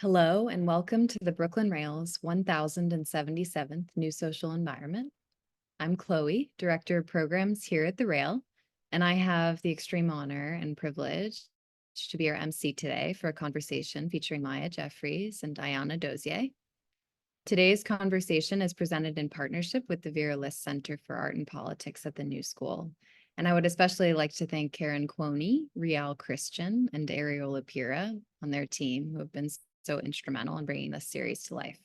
Hello and welcome to the Brooklyn Rail's 1077th New Social Environment. I'm Chloe, Director of Programs here at the Rail, and I have the extreme honor and privilege to be your MC today for a conversation featuring Maya Jeffereis and Ayanna Dozier. Today's conversation is presented in partnership with the Vera List Center for Art and Politics at the New School. And I would especially like to thank Karen Quoney, Rial Christian, and Ariola Pira on their team who have been so instrumental in bringing this series to life.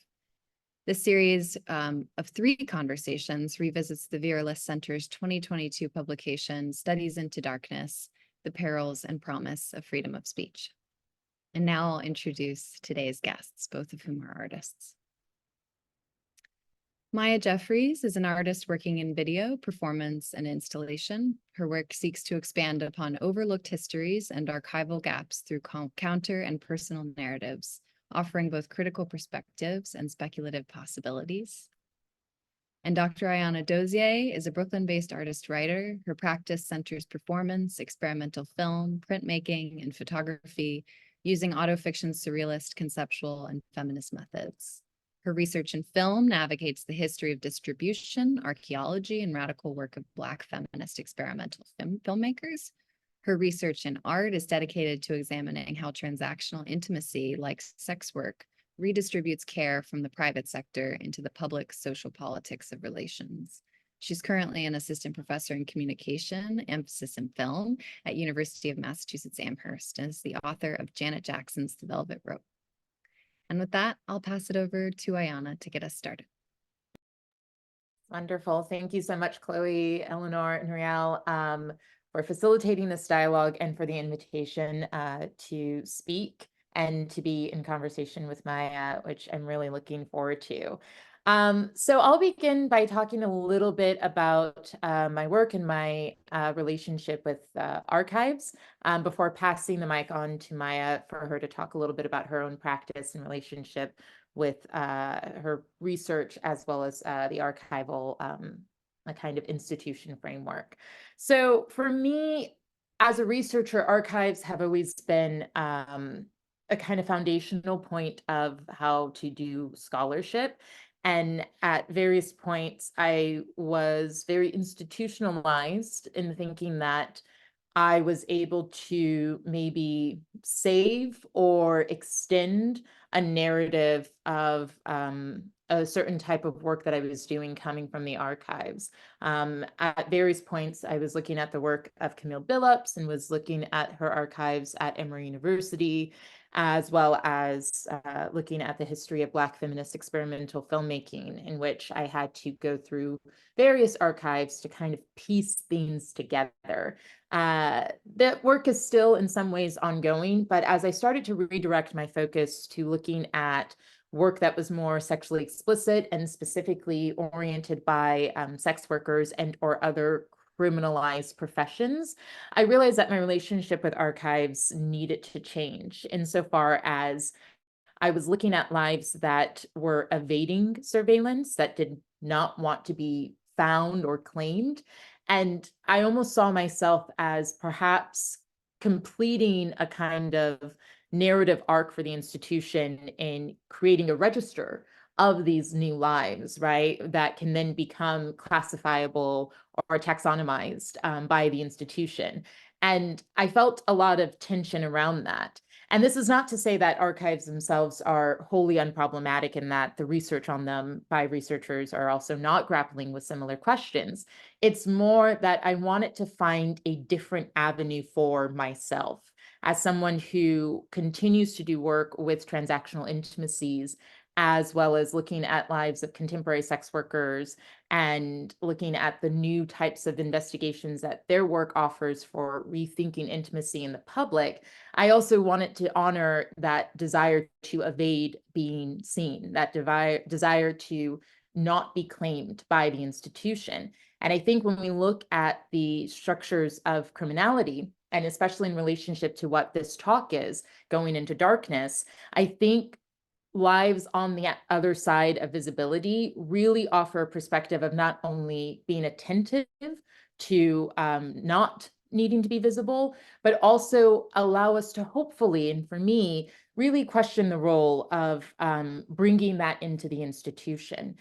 This series of 3 conversations revisits the Vera List Center's 2022 publication, Studies into Darkness, the Perils and Promise of Freedom of Speech. And now I'll introduce today's guests, both of whom are artists. Maya Jeffereis is an artist working in video, performance, and installation. Her work seeks to expand upon overlooked histories and archival gaps through counter and personal narratives, offering both critical perspectives and speculative possibilities. And Dr. Ayanna Dozier is a Brooklyn-based artist-writer. Her practice centers performance, experimental film, printmaking, and photography using autofiction, surrealist, conceptual, and feminist methods. Her research in film navigates the history of distribution, archaeology, and radical work of Black feminist experimental filmmakers. Her research in art is dedicated to examining how transactional intimacy, like sex work, redistributes care from the private sector into the public social politics of relations. She's currently an assistant professor in communication, emphasis in film, at University of Massachusetts Amherst, and is the author of Janet Jackson's The Velvet Rope. And with that, I'll pass it over to Ayanna to get us started. Wonderful. Thank you so much, Chloe, Eleanor, and Rial, for facilitating this dialogue and for the invitation to speak and to be in conversation with Maya, which I'm really looking forward to. So I'll begin by talking a little bit about my work and my relationship with archives before passing the mic on to Maya for her to talk a little bit about her own practice and relationship with her research as well as the archival a kind of institution framework. So for me, as a researcher, archives have always been a kind of foundational point of how to do scholarship. And at various points, I was very institutionalized in thinking that I was able to maybe save or extend a narrative of a certain type of work that I was doing coming from the archives. At various points, I was looking at the work of Camille Billups and was looking at her archives at Emory University, as well as looking at the history of Black feminist experimental filmmaking, in which I had to go through various archives to kind of piece things together. That work is still in some ways ongoing, but as I started to redirect my focus to looking at work that was more sexually explicit and specifically oriented by sex workers and or other criminalized professions, I realized that my relationship with archives needed to change insofar as I was looking at lives that were evading surveillance, that did not want to be found or claimed. And I almost saw myself as perhaps completing a kind of narrative arc for the institution in creating a register of these new lives, right, that can then become classifiable or taxonomized by the institution. And I felt a lot of tension around that. And this is not to say that archives themselves are wholly unproblematic and that the research on them by researchers are also not grappling with similar questions. It's more that I wanted to find a different avenue for myself as someone who continues to do work with transactional intimacies, as well as looking at lives of contemporary sex workers and looking at the new types of investigations that their work offers for rethinking intimacy in the public. I also wanted to honor that desire to evade being seen, that desire to not be claimed by the institution. And I think when we look at the structures of criminality, and especially in relationship to what this talk is, going into darkness, I think lives on the other side of visibility really offer a perspective of not only being attentive to not needing to be visible, but also allow us to hopefully, and for me, really question the role of bringing that into the institution.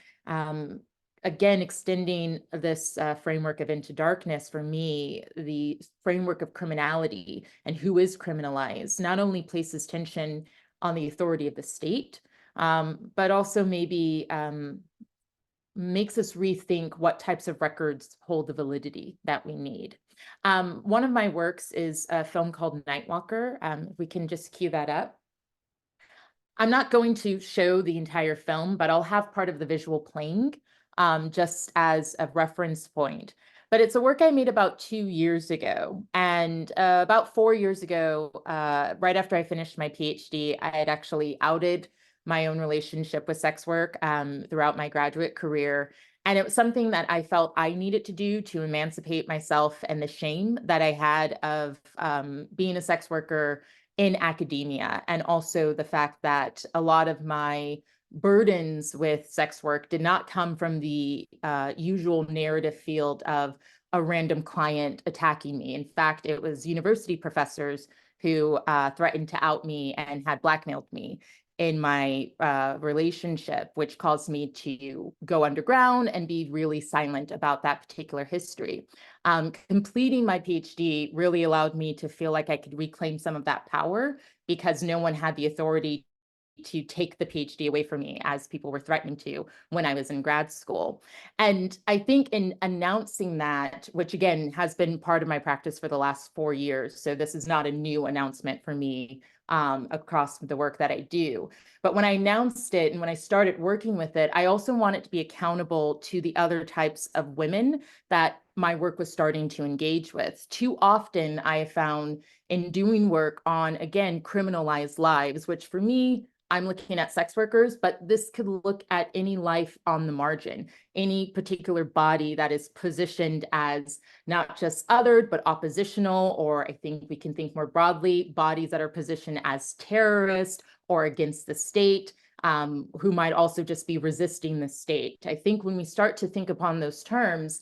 Again, extending this framework of Into Darkness, for me, the framework of criminality and who is criminalized not only places tension on the authority of the state, but also maybe makes us rethink what types of records hold the validity that we need. One of my works is a film called Nightwalker. If we can just cue that up. I'm not going to show the entire film, but I'll have part of the visual playing just as a reference point. But it's a work I made about 2 years ago. And about 4 years ago, right after I finished my PhD, I had actually outed my own relationship with sex work throughout my graduate career. And it was something that I felt I needed to do to emancipate myself and the shame that I had of being a sex worker in academia, and also the fact that a lot of my burdens with sex work did not come from the usual narrative field of a random client attacking me. In fact, it was university professors who threatened to out me and had blackmailed me in my relationship, which caused me to go underground and be really silent about that particular history. Completing my PhD really allowed me to feel like I could reclaim some of that power, because no one had the authority to take the PhD away from me, as people were threatening to when I was in grad school. And I think in announcing that, which again has been part of my practice for the last 4 years, so this is not a new announcement for me across the work that I do. But when I announced it and when I started working with it, I also wanted to be accountable to the other types of women that my work was starting to engage with. Too often I have found in doing work on, again, criminalized lives, which for me, I'm looking at sex workers, but this could look at any life on the margin, any particular body that is positioned as not just othered, but oppositional, or I think we can think more broadly, bodies that are positioned as terrorist or against the state, who might also just be resisting the state. I think when we start to think upon those terms,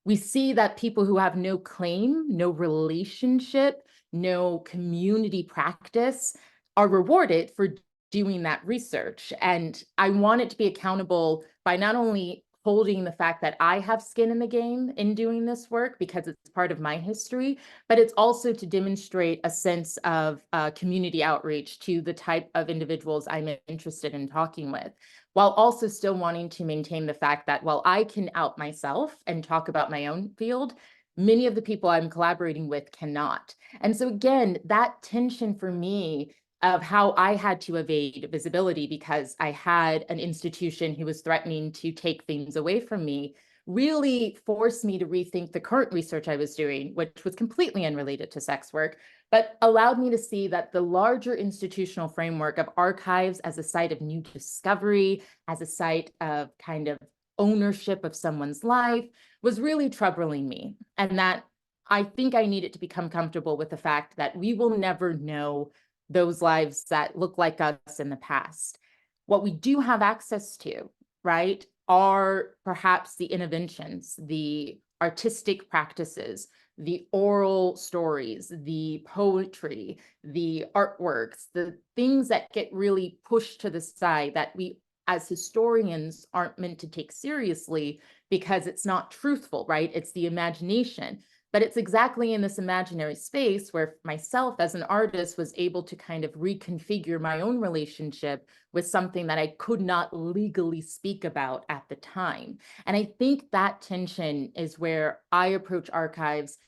we see that people who have no claim, no relationship, no community practice are rewarded for doing that research. And I want it to be accountable by not only holding the fact that I have skin in the game in doing this work because it's part of my history, but it's also to demonstrate a sense of community outreach to the type of individuals I'm interested in talking with, while also still wanting to maintain the fact that while I can out myself and talk about my own field, many of the people I'm collaborating with cannot. And so again, that tension for me of how I had to evade visibility because I had an institution who was threatening to take things away from me really forced me to rethink the current research I was doing, which was completely unrelated to sex work, but allowed me to see that the larger institutional framework of archives as a site of new discovery, as a site of kind of ownership of someone's life, was really troubling me. And that I think I needed to become comfortable with the fact that we will never know those lives that look like us in the past. What we do have access to, right, are perhaps the interventions, the artistic practices, the oral stories, the poetry, the artworks, the things that get really pushed to the side that we as historians aren't meant to take seriously because it's not truthful, right? It's the imagination. But it's exactly in this imaginary space where myself as an artist was able to kind of reconfigure my own relationship with something that I could not legally speak about at the time. And I think that tension is where I approach archives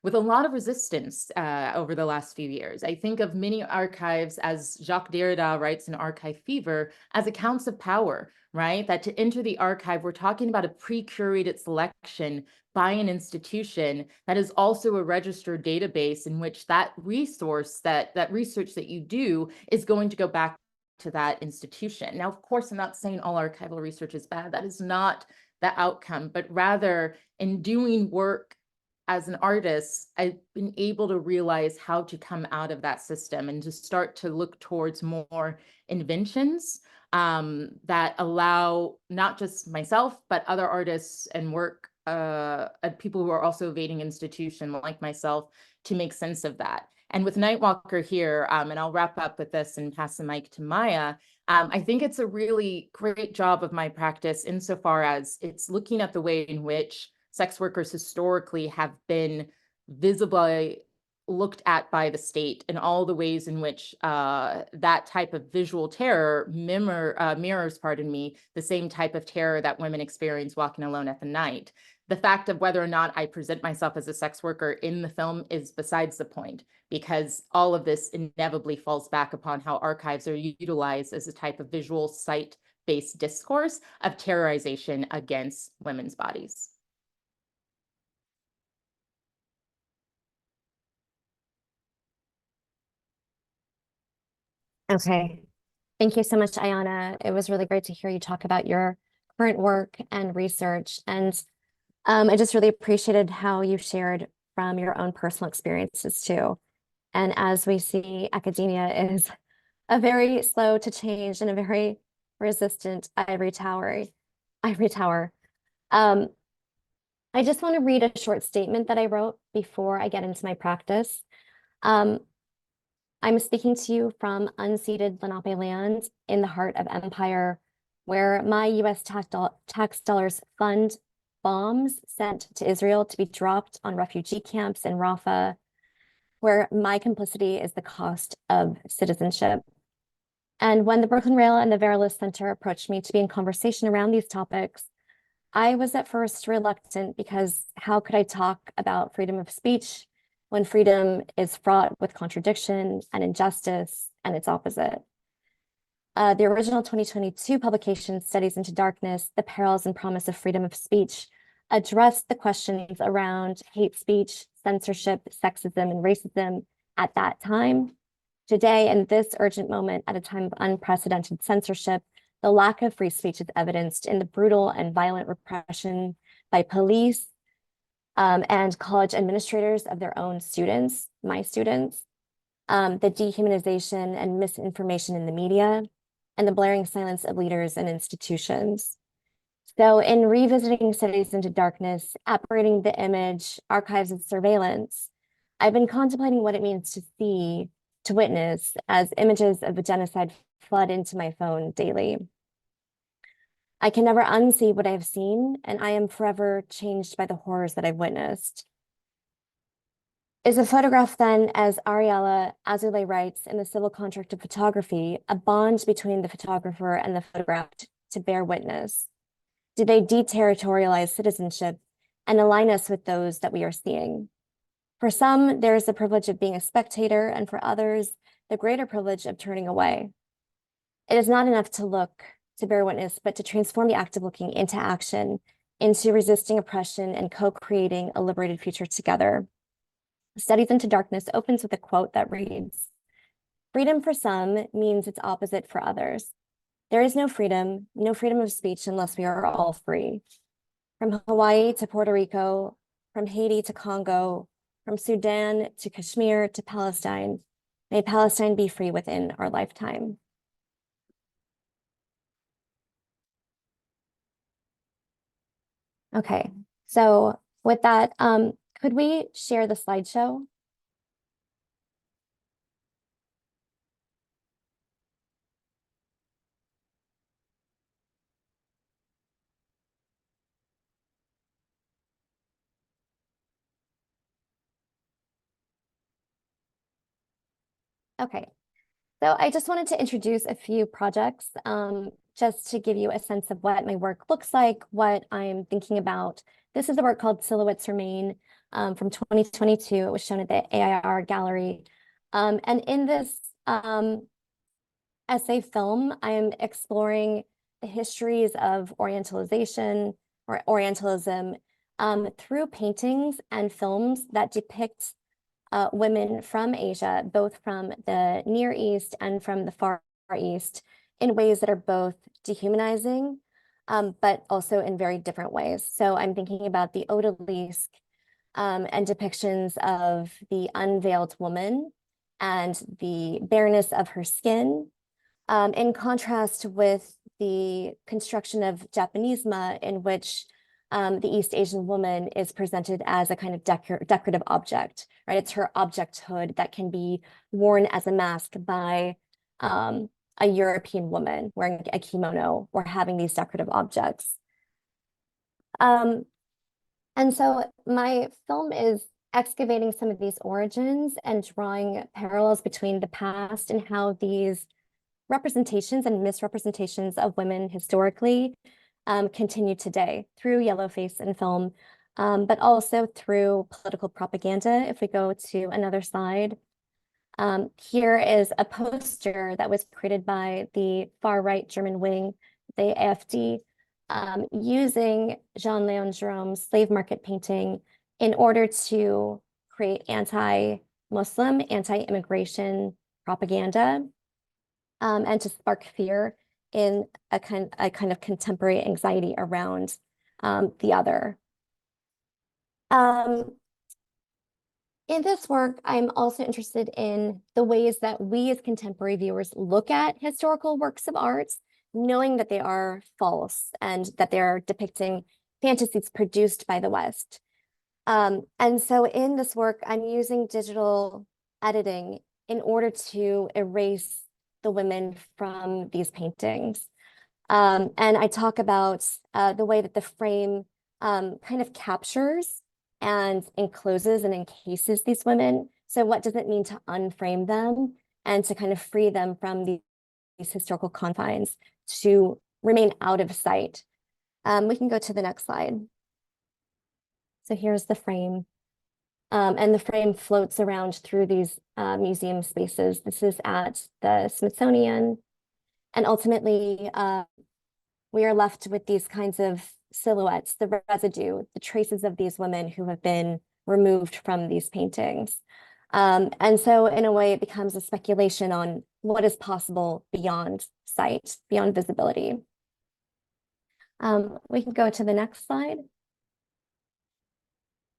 with a lot of resistance over the last few years. I think of many archives, as Jacques Derrida writes in Archive Fever, as accounts of power, right? That to enter the archive, we're talking about a pre-curated selection by an institution that is also a registered database in which that resource, that research that you do is going to go back to that institution. Now, of course, I'm not saying all archival research is bad. That is not the outcome, but rather in doing work as an artist, I've been able to realize how to come out of that system and to start to look towards more inventions that allow not just myself, but other artists and work people who are also evading institution like myself to make sense of that. And with Nightwalker here, and I'll wrap up with this and pass the mic to Maya, I think it's a really great job of my practice insofar as it's looking at the way in which sex workers historically have been visibly looked at by the state, and all the ways in which that type of visual terror mirrors, the same type of terror that women experience walking alone at the night. The fact of whether or not I present myself as a sex worker in the film is besides the point, because all of this inevitably falls back upon how archives are utilized as a type of visual site-based discourse of terrorization against women's bodies. Okay. Thank you so much, Ayanna. It was really great to hear you talk about your current work and research. And I just really appreciated how you shared from your own personal experiences too. And as we see, academia is a very slow to change and a very resistant ivory tower. Um, I just want to read a short statement that I wrote before I get into my practice. I'm speaking to you from unceded Lenape land in the heart of empire, where my US tax dollars fund bombs sent to Israel to be dropped on refugee camps in Rafah, where my complicity is the cost of citizenship. And when the Brooklyn Rail and the Vera List Center approached me to be in conversation around these topics, I was at first reluctant, because how could I talk about freedom of speech when freedom is fraught with contradiction and injustice and its opposite? The original 2022 publication, Studies into Darkness, The Perils and Promise of Freedom of Speech, addressed the questions around hate speech, censorship, sexism, and racism at that time. Today, in this urgent moment, at a time of unprecedented censorship, the lack of free speech is evidenced in the brutal and violent repression by police and college administrators of their own students, my students, the dehumanization and misinformation in the media, and the blaring silence of leaders and institutions. So in revisiting Studies into Darkness, Aberrating the Image, Archives and Surveillance, I've been contemplating what it means to see, to witness, as images of a genocide flood into my phone daily. I can never unsee what I've seen, and I am forever changed by the horrors that I've witnessed. Is a photograph then, as Ariella Azoulay writes in The Civil Contract of Photography, a bond between the photographer and the photographed to bear witness? Do they deterritorialize citizenship and align us with those that we are seeing? For some, there is the privilege of being a spectator, and for others, the greater privilege of turning away. It is not enough to look, to bear witness, but to transform the act of looking into action, into resisting oppression and co-creating a liberated future together. Studies into Darkness opens with a quote that reads, "Freedom for some means its opposite for others. There is no freedom of speech unless we are all free. From Hawaii to Puerto Rico, from Haiti to Congo, from Sudan to Kashmir to Palestine, may Palestine be free within our lifetime." Okay, so with that, could we share the slideshow? Okay, so I just wanted to introduce a few projects, just to give you a sense of what my work looks like, what I'm thinking about. This is a work called Silhouettes Remain from 2022. It was shown at the AIR Gallery. And in this essay film, I am exploring the histories of Orientalization or Orientalism through paintings and films that depict women from Asia, both from the Near East and from the Far East, in ways that are both dehumanizing, but also in very different ways. So I'm thinking about the odalisque and depictions of the unveiled woman and the bareness of her skin, in contrast with the construction of Japanisme, in which the East Asian woman is presented as a kind of decorative object, right? It's her objecthood that can be worn as a mask by a European woman wearing a kimono or having these decorative objects. And so my film is excavating some of these origins and drawing parallels between the past and how these representations and misrepresentations of women historically continue today through yellowface in film, but also through political propaganda. If we go to another slide, here is a poster that was created by the far-right German wing, the AfD, using Jean-Léon Gérôme's slave market painting in order to create anti-Muslim, anti-immigration propaganda, and to spark fear in a kind of contemporary anxiety around the other. In this work, I'm also interested in the ways that we as contemporary viewers look at historical works of art, knowing that they are false and that they're depicting fantasies produced by the West. And so in this work, I'm using digital editing in order to erase the women from these paintings. And I talk about the way that the frame kind of captures and encloses and encases these women. So what does it mean to unframe them and to kind of free them from these historical confines to remain out of sight? We can go to the next slide. So here's the frame. And the frame floats around through these museum spaces. This is at the Smithsonian. And ultimately, we are left with these kinds of silhouettes, the residue, the traces of these women who have been removed from these paintings. And so in a way, it becomes a speculation on what is possible beyond sight, beyond visibility. We can go to the next slide.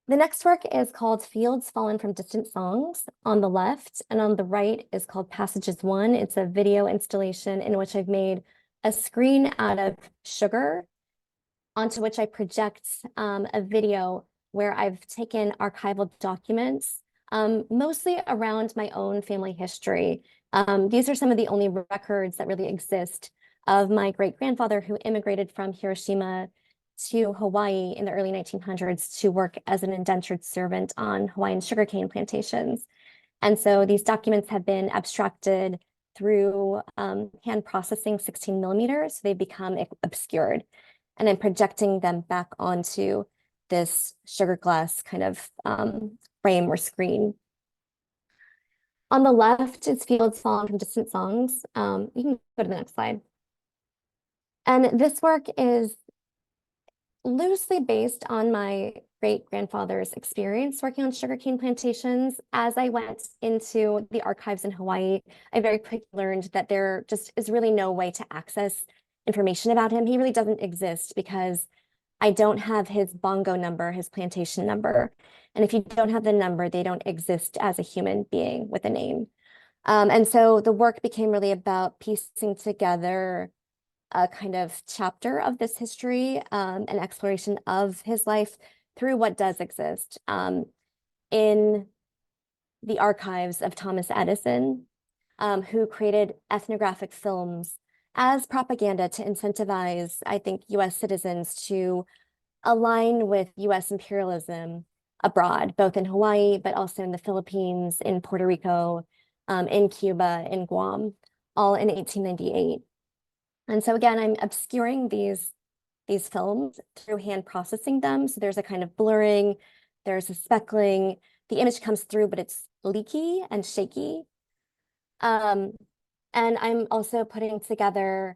The next work is called Fields Fallen from Distant Songs on the left, and on the right is called Passages 1. It's a video installation in which I've made a screen out of sugar onto which I project a video where I've taken archival documents, mostly around my own family history. These are some of the only records that really exist of my great-grandfather who immigrated from Hiroshima to Hawaii in the early 1900s to work as an indentured servant on Hawaiian sugarcane plantations. And so these documents have been abstracted through hand processing 16 millimeters. So they become obscured. And I'm projecting them back onto this sugar glass kind of frame or screen. On the left is Fields Fallen from Distant Songs. You can go to the next slide. And this work is loosely based on my great-grandfather's experience working on sugarcane plantations. As I went into the archives in Hawaii, I very quickly learned that there just is really no way to access information about him. He really doesn't exist because I don't have his bongo number, his plantation number. And if you don't have the number, they don't exist as a human being with a name. And so the work became really about piecing together a kind of chapter of this history, an exploration of his life through what does exist in the archives of Thomas Edison, who created ethnographic films as propaganda to incentivize, I think, US citizens to align with US imperialism abroad, both in Hawaii, but also in the Philippines, in Puerto Rico, in Cuba, in Guam, all in 1898. And so again, I'm obscuring these films through hand processing them. So there's a kind of blurring, there's a speckling, the image comes through, but it's leaky and shaky. And I'm also putting together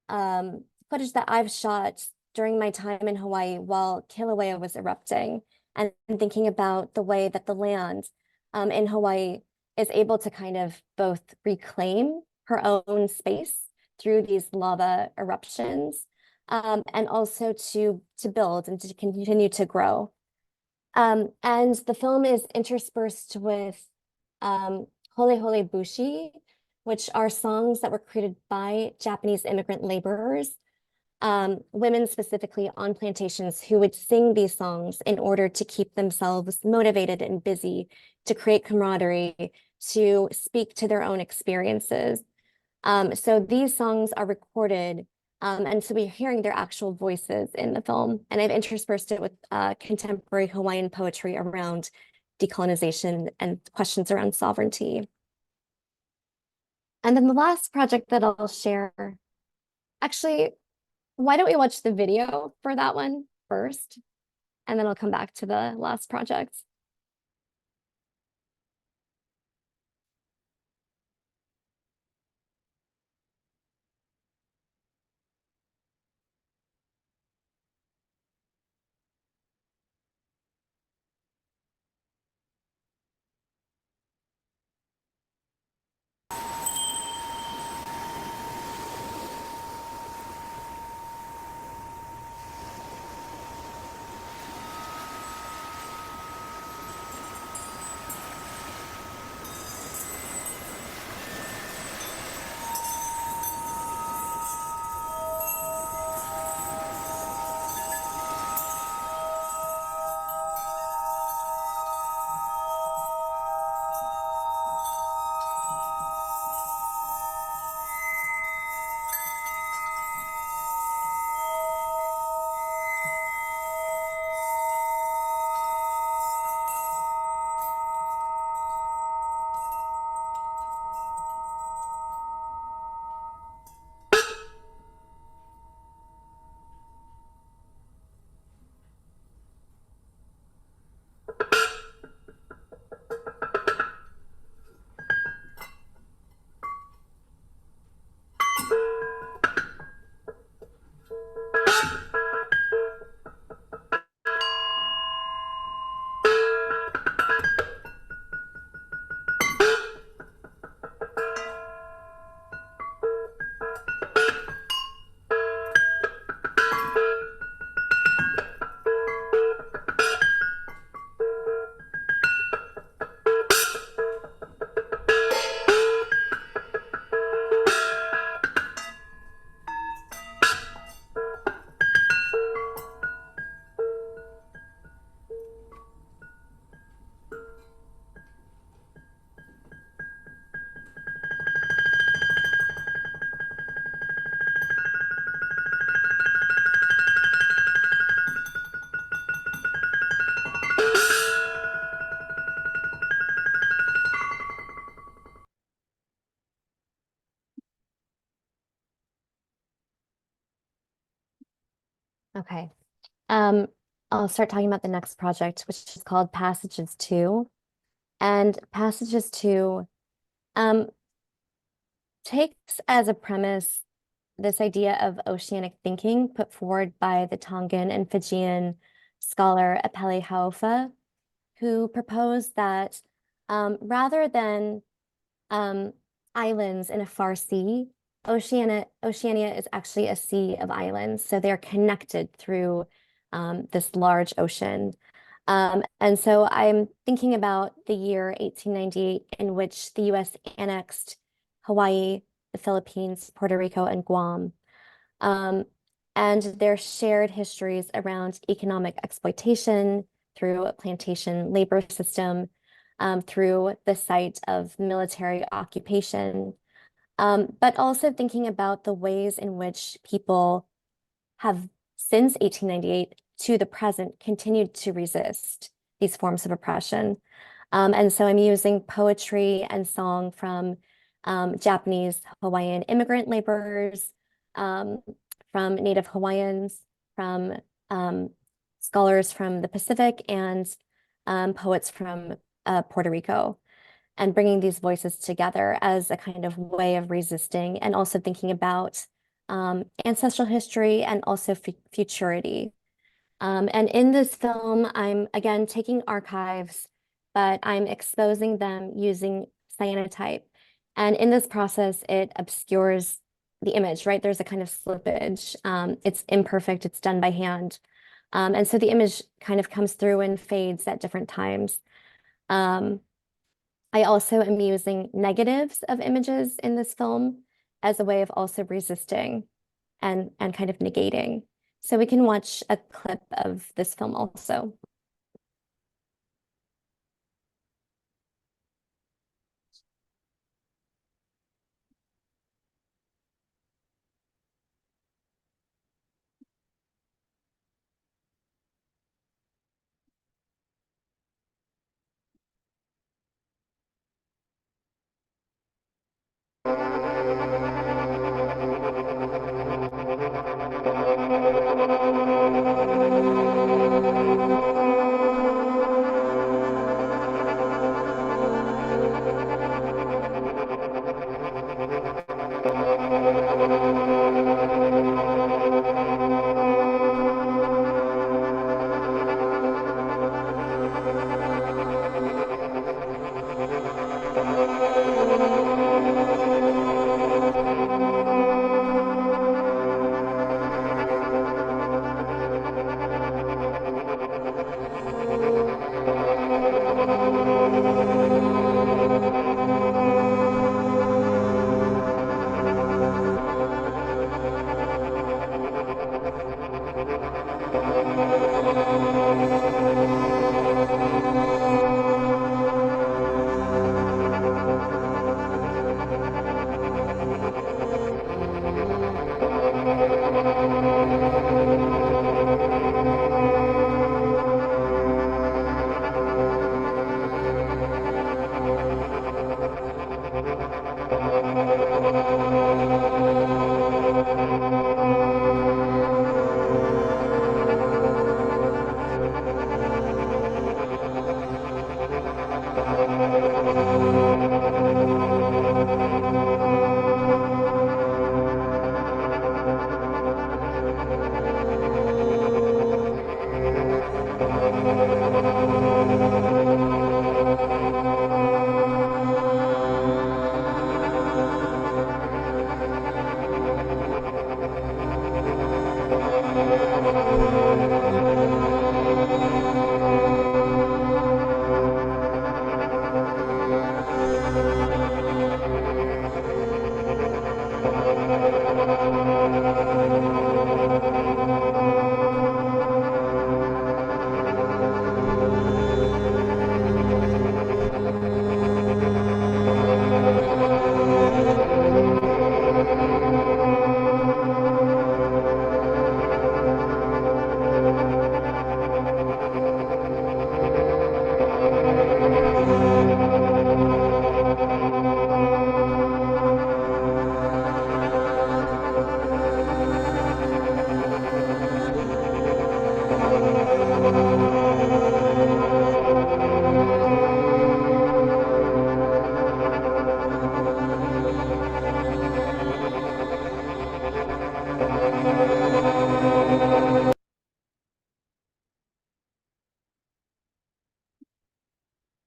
footage that I've shot during my time in Hawaii while Kilauea was erupting, and thinking about the way that the land in Hawaii is able to kind of both reclaim her own space through these lava eruptions, and also to build and to continue to grow. And the film is interspersed with Hole Hole Bushi, which are songs that were created by Japanese immigrant laborers women specifically on plantations who would sing these songs in order to keep themselves motivated and busy, to create camaraderie, to speak to their own experiences. So these songs are recorded, and so we're hearing their actual voices in the film. And I've interspersed it with contemporary Hawaiian poetry around decolonization and questions around sovereignty. And then the last project that I'll share, actually, why don't we watch the video for that one first, and then I'll come back to the last project. Okay. I'll start talking about the next project, which is called Passages 2. And Passages 2 takes as a premise this idea of oceanic thinking put forward by the Tongan and Fijian scholar Apele Hau'ofa, who proposed that rather than islands in a far sea, Oceania is actually a sea of islands. So they're connected through this large ocean. And so I'm thinking about the year 1898 in which the US annexed Hawaii, the Philippines, Puerto Rico, and Guam. And their shared histories around economic exploitation through a plantation labor system, through the site of military occupation, but also thinking about the ways in which people have, since 1898 to the present, continued to resist these forms of oppression. And so I'm using poetry and song from Japanese Hawaiian immigrant laborers, from Native Hawaiians, from scholars from the Pacific, and poets from Puerto Rico, and bringing these voices together as a kind of way of resisting, and also thinking about ancestral history and also futurity. And in this film, I'm again taking archives, but I'm exposing them using cyanotype. And in this process, it obscures the image, right? There's a kind of slippage. It's imperfect, it's done by hand. And so the image kind of comes through and fades at different times. I also am using negatives of images in this film as a way of also resisting. and kind of negating. So we can watch a clip of this film also.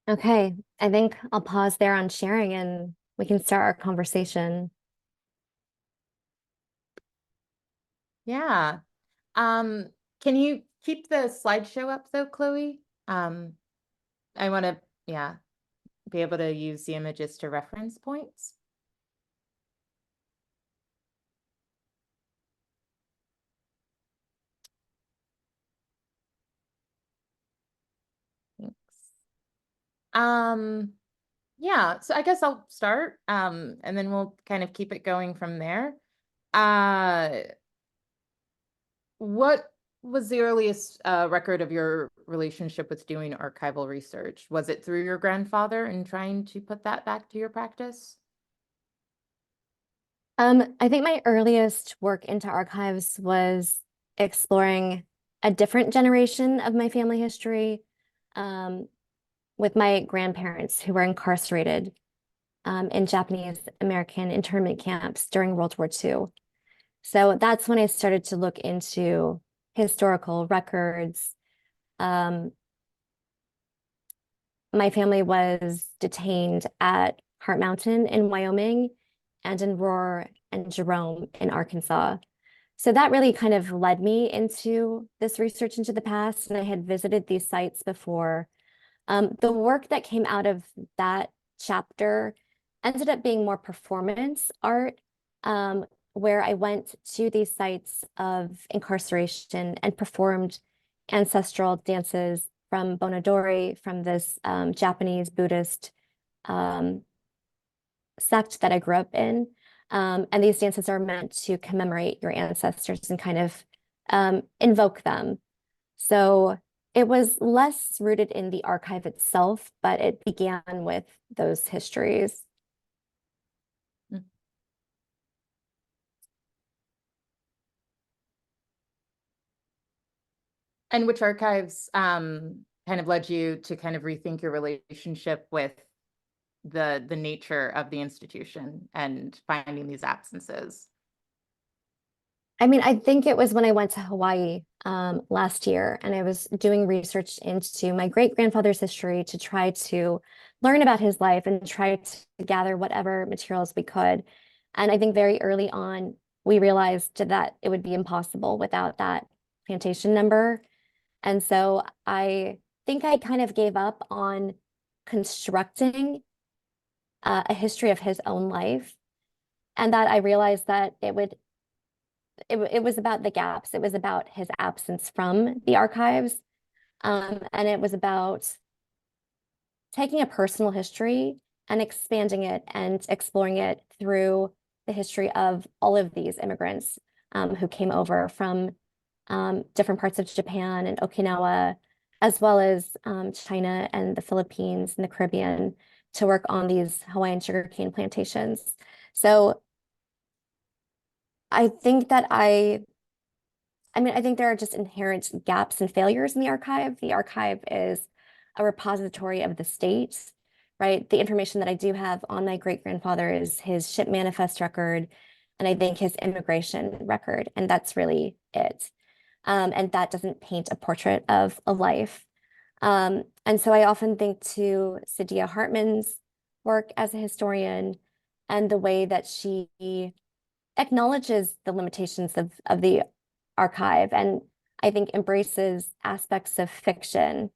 Okay, I think I'll pause there on sharing and we can start our conversation. Yeah. Can you keep the slideshow up though, Chloe? I want to, yeah, be able to use the images to reference points. Thanks. Yeah, so I guess I'll start, and then we'll kind of keep it going from there. What was the earliest record of your relationship with doing archival research? Was it through your grandfather and trying to put that back to your practice? I think my earliest work into archives was exploring a different generation of my family history with my grandparents who were incarcerated in Japanese American internment camps during World War II. So that's when I started to look into historical records. My family was detained at Heart Mountain in Wyoming and in Roar and Jerome in Arkansas. So that really kind of led me into this research into the past, and I had visited these sites before. The work that came out of that chapter ended up being more performance art, where I went to these sites of incarceration and performed ancestral dances from Bonodori, from this Japanese Buddhist sect that I grew up in. And these dances are meant to commemorate your ancestors and kind of invoke them. So it was less rooted in the archive itself, but it began with those histories. And which archives kind of led you to kind of rethink your relationship with the nature of the institution and finding these absences? I mean, I think it was when I went to Hawaii last year, and I was doing research into my great-grandfather's history to try to learn about his life and try to gather whatever materials we could. And I think very early on, we realized that it would be impossible without that plantation number. And so I think I kind of gave up on constructing a history of his own life, and that I realized that it was about the gaps. It was about his absence from the archives. And it was about taking a personal history and expanding it and exploring it through the history of all of these immigrants who came over from different parts of Japan and Okinawa, as well as China and the Philippines and the Caribbean, to work on these Hawaiian sugarcane plantations. So I think that I think there are just inherent gaps and failures in the archive. The archive is a repository of the state, right? The information that I do have on my great-grandfather is his ship manifest record, and I think his immigration record, and that's really it. And that doesn't paint a portrait of a life. And so I often think to Saidiya Hartman's work as a historian and the way that she acknowledges the limitations of the archive, and I think embraces aspects of fiction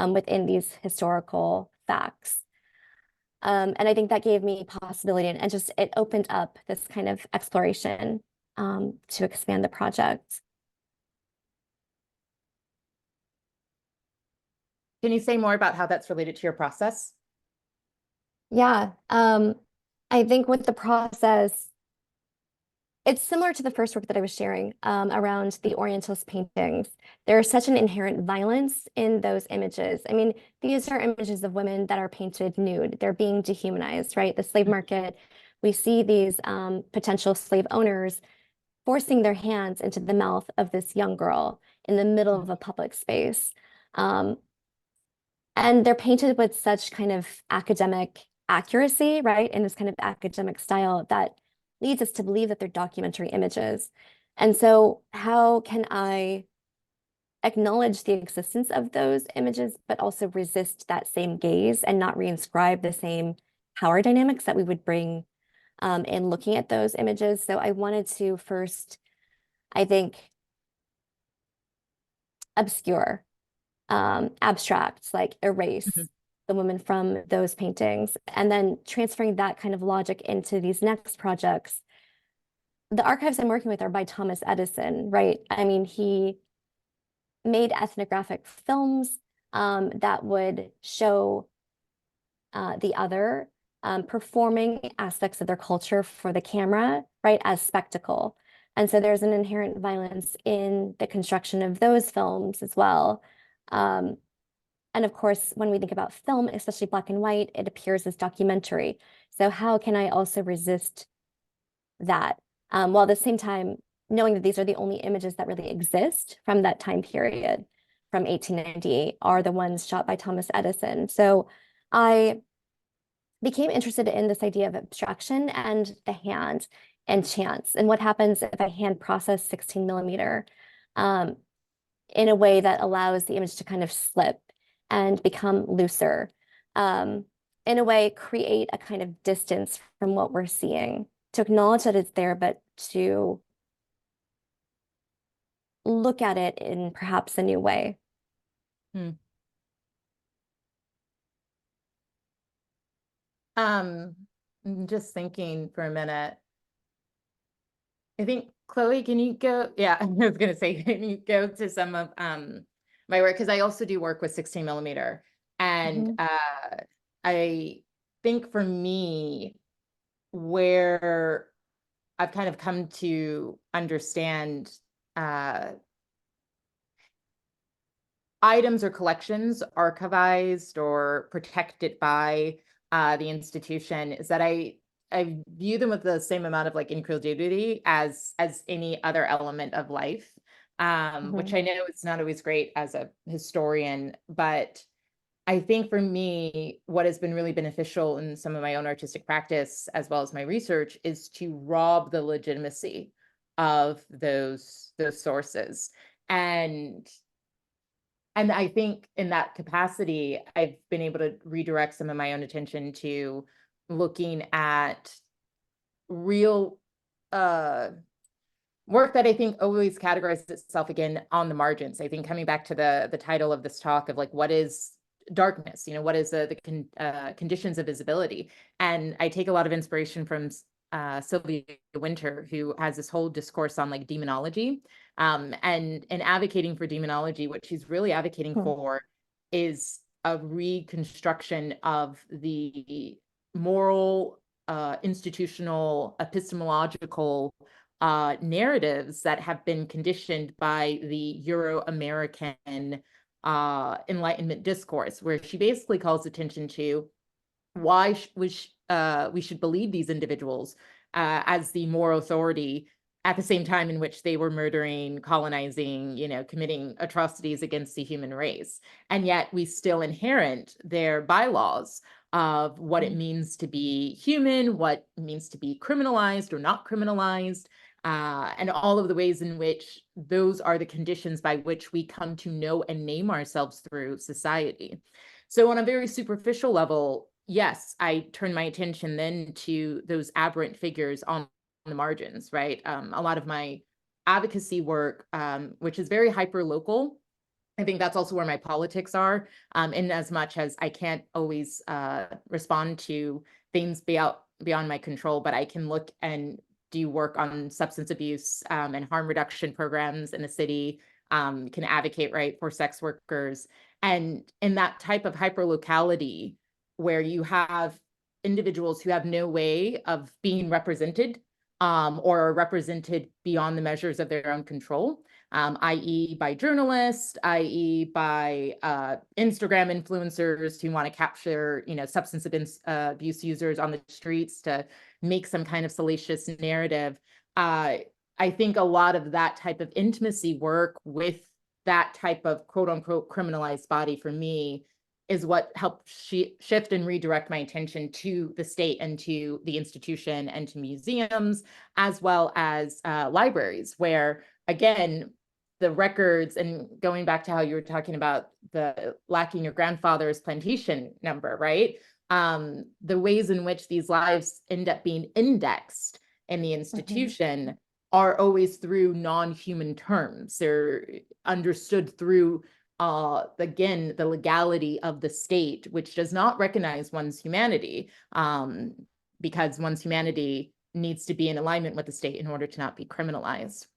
within these historical facts. And I think that gave me possibility, and just it opened up this kind of exploration to expand the project. Can you say more about how that's related to your process? Yeah, I think with the process, it's similar to the first work that I was sharing around the Orientalist paintings. There's such an inherent violence in those images. I mean, these are images of women that are painted nude. They're being dehumanized, right? The slave market, we see these potential slave owners forcing their hands into the mouth of this young girl in the middle of a public space. And they're painted with such kind of academic accuracy, right? In this kind of academic style that leads us to believe that they're documentary images. And so how can I acknowledge the existence of those images, but also resist that same gaze and not reinscribe the same power dynamics that we would bring in looking at those images? So I wanted to first, I think, obscure, abstract, like erase the women from those paintings, and then transferring that kind of logic into these next projects. The archives I'm working with are by Thomas Edison, right? I mean, he made ethnographic films that would show the other performing aspects of their culture for the camera, right, as spectacle. And so there's an inherent violence in the construction of those films as well. And of course, when we think about film, especially black and white, it appears as documentary. So how can I also resist that? While at the same time, knowing that these are the only images that really exist from that time period, from 1898, are the ones shot by Thomas Edison. So I became interested in this idea of abstraction and the hand and chance, and what happens if I hand process 16 millimeter in a way that allows the image to kind of slip and become looser, in a way create a kind of distance from what we're seeing, to acknowledge that it's there, but to look at it in perhaps a new way. I'm just thinking for a minute. I think, Chloe, can you go? Yeah, I was gonna say, can you go to some of my work? Because I also do work with 16 millimeter. And I think for me, where I've kind of come to understand items or collections archivized or protected by the institution is that I view them with the same amount of like incredulity as any other element of life, which I know is not always great as a historian, but I think for me, what has been really beneficial in some of my own artistic practice, as well as my research, is to rob the legitimacy of those sources. And I think in that capacity, I've been able to redirect some of my own attention to looking at real work that I think always categorizes itself again on the margins. I think coming back to the title of this talk of like, what is darkness? You know, what is the conditions of visibility? And I take a lot of inspiration from Sylvia Wynter, who has this whole discourse on like demonology, and advocating for demonology. What she's really advocating for is a reconstruction of the moral, institutional, epistemological narratives that have been conditioned by the Euro-American Enlightenment discourse, where she basically calls attention to why we should believe these individuals as the moral authority at the same time in which they were murdering, colonizing, you know, committing atrocities against the human race. And yet we still inherit their bylaws of what it means to be human, what it means to be criminalized or not criminalized, and all of the ways in which those are the conditions by which we come to know and name ourselves through society. So on a very superficial level, yes, I turn my attention then to those aberrant figures on the margins, right? A lot of my advocacy work, which is very hyper-local, I think that's also where my politics are, in as much as I can't always respond to things beyond my control, but I can look and do work on substance abuse and harm reduction programs in the city, can advocate, right, for sex workers. And in that type of hyperlocality, where you have individuals who have no way of being represented or are represented beyond the measures of their own control, i.e. by journalists, i.e. by Instagram influencers who want to capture, you know, substance abuse users on the streets to make some kind of salacious narrative. I think a lot of that type of intimacy work with that type of quote unquote criminalized body for me is what helped shift and redirect my attention to the state and to the institution and to museums, as well as libraries, where, again, the records, and going back to how you were talking about the lacking your grandfather's plantation number, right? The ways in which these lives end up being indexed in the institution are always through non-human terms. They're understood through again, the legality of the state, which does not recognize one's humanity, because one's humanity needs to be in alignment with the state in order to not be criminalized.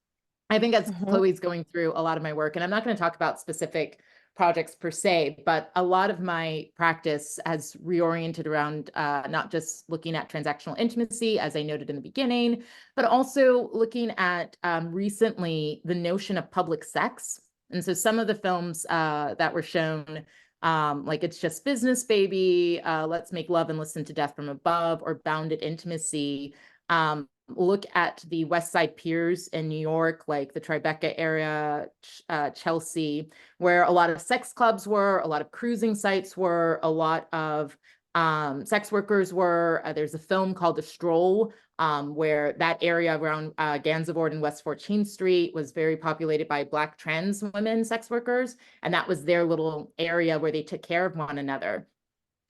I think as Chloe's going through a lot of my work, and I'm not going to talk about specific projects per se, but a lot of my practice has reoriented around not just looking at transactional intimacy, as I noted in the beginning, but also looking at recently the notion of public sex. And so some of the films that were shown, like It's Just Business, Baby, Let's Make Love and Listen to Death from Above, or Bounded Intimacy, look at the West Side piers in New York, like the Tribeca area, Chelsea, where a lot of sex clubs were, a lot of cruising sites were, a lot of sex workers were. There's a film called The Stroll, where that area around Gansevoort and West 14th Street was very populated by Black trans women sex workers. And that was their little area where they took care of one another.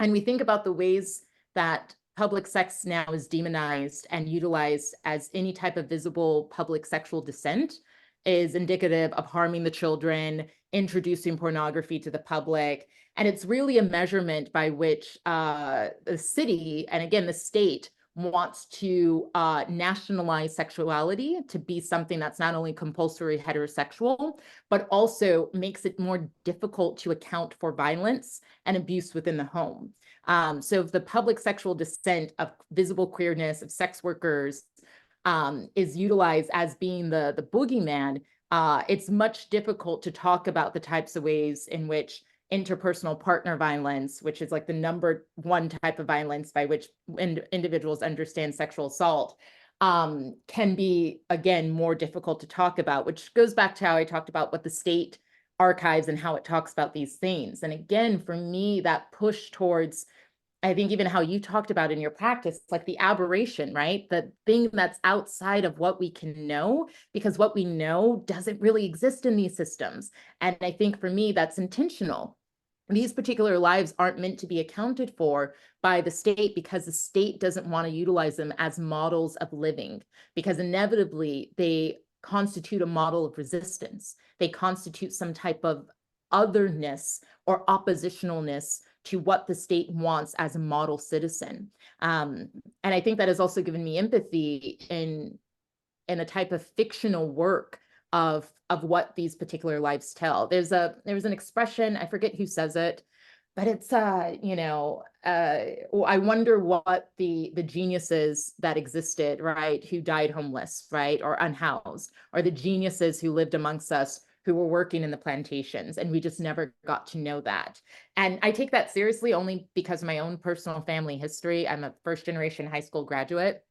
And we think about the ways that public sex now is demonized and utilized as any type of visible public sexual dissent is indicative of harming the children, introducing pornography to the public. And it's really a measurement by which the city, and again, the state, wants to nationalize sexuality to be something that's not only compulsory heterosexual, but also makes it more difficult to account for violence and abuse within the home. So if the public sexual dissent of visible queerness, of sex workers, is utilized as being the boogeyman, it's much difficult to talk about the types of ways in which interpersonal partner violence, which is like the #1 type of violence by which individuals understand sexual assault, can be, again, more difficult to talk about, which goes back to how I talked about what the state archives and how it talks about these things. And again, for me, that push towards, I think even how you talked about in your practice, like the aberration, right? The thing that's outside of what we can know, because what we know doesn't really exist in these systems. And I think for me, that's intentional. These particular lives aren't meant to be accounted for by the state because the state doesn't want to utilize them as models of living, because inevitably they constitute a model of resistance. They constitute some type of otherness or oppositionalness to what the state wants as a model citizen. And I think that has also given me empathy in a type of fictional work of what these particular lives tell. There was an expression, I forget who says it, but it's I wonder what the geniuses that existed, right, who died homeless, right, or unhoused, or the geniuses who lived amongst us who were working in the plantations, and we just never got to know that. And I take that seriously only because of my own personal family history. I'm a first-generation high school graduate,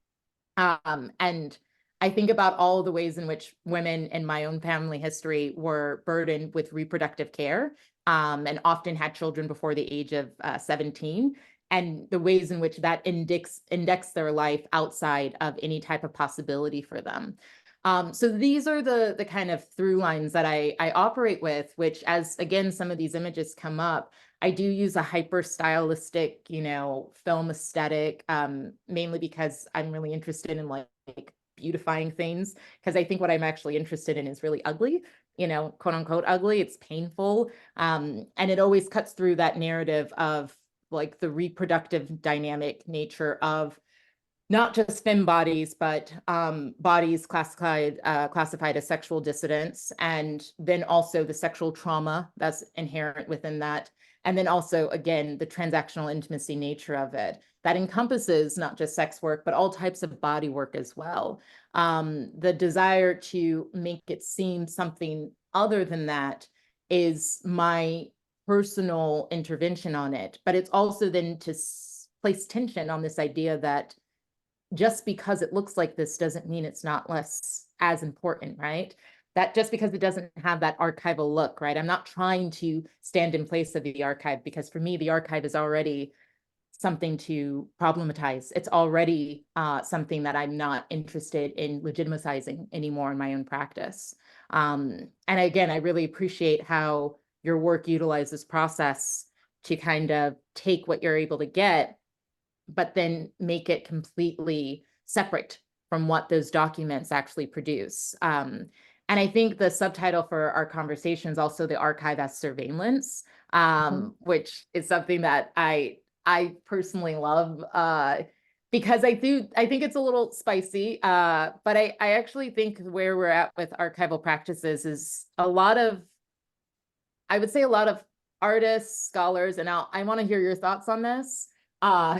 and I think about all the ways in which women in my own family history were burdened with reproductive care, and often had children before the age of 17, and the ways in which that index their life outside of any type of possibility for them. So these are the kind of through lines that I operate with, which, as again, some of these images come up, I do use a hyper stylistic, film aesthetic, mainly because I'm really interested in like beautifying things, because I think what I'm actually interested in is really ugly, quote unquote ugly. It's painful. And it always cuts through that narrative of like the reproductive dynamic nature of not just femme bodies, but bodies classified as sexual dissidents, and then also the sexual trauma that's inherent within that. And then also, again, the transactional intimacy nature of it that encompasses not just sex work, but all types of body work as well. The desire to make it seem something other than that is my personal intervention on it. But it's also then to place tension on this idea that just because it looks like this doesn't mean it's not less as important, right? That just because it doesn't have that archival look, right? I'm not trying to stand in place of the archive, because for me, the archive is already something to problematize. It's already something that I'm not interested in legitimizing anymore in my own practice. And again, I really appreciate how your work utilizes process to kind of take what you're able to get, but then make it completely separate from what those documents actually produce. And I think the subtitle for our conversation is also the archive as surveillance, which is something that I personally love, because I think it's a little spicy, but I actually think where we're at with archival practices is I would say a lot of artists, scholars, and I want to hear your thoughts on this,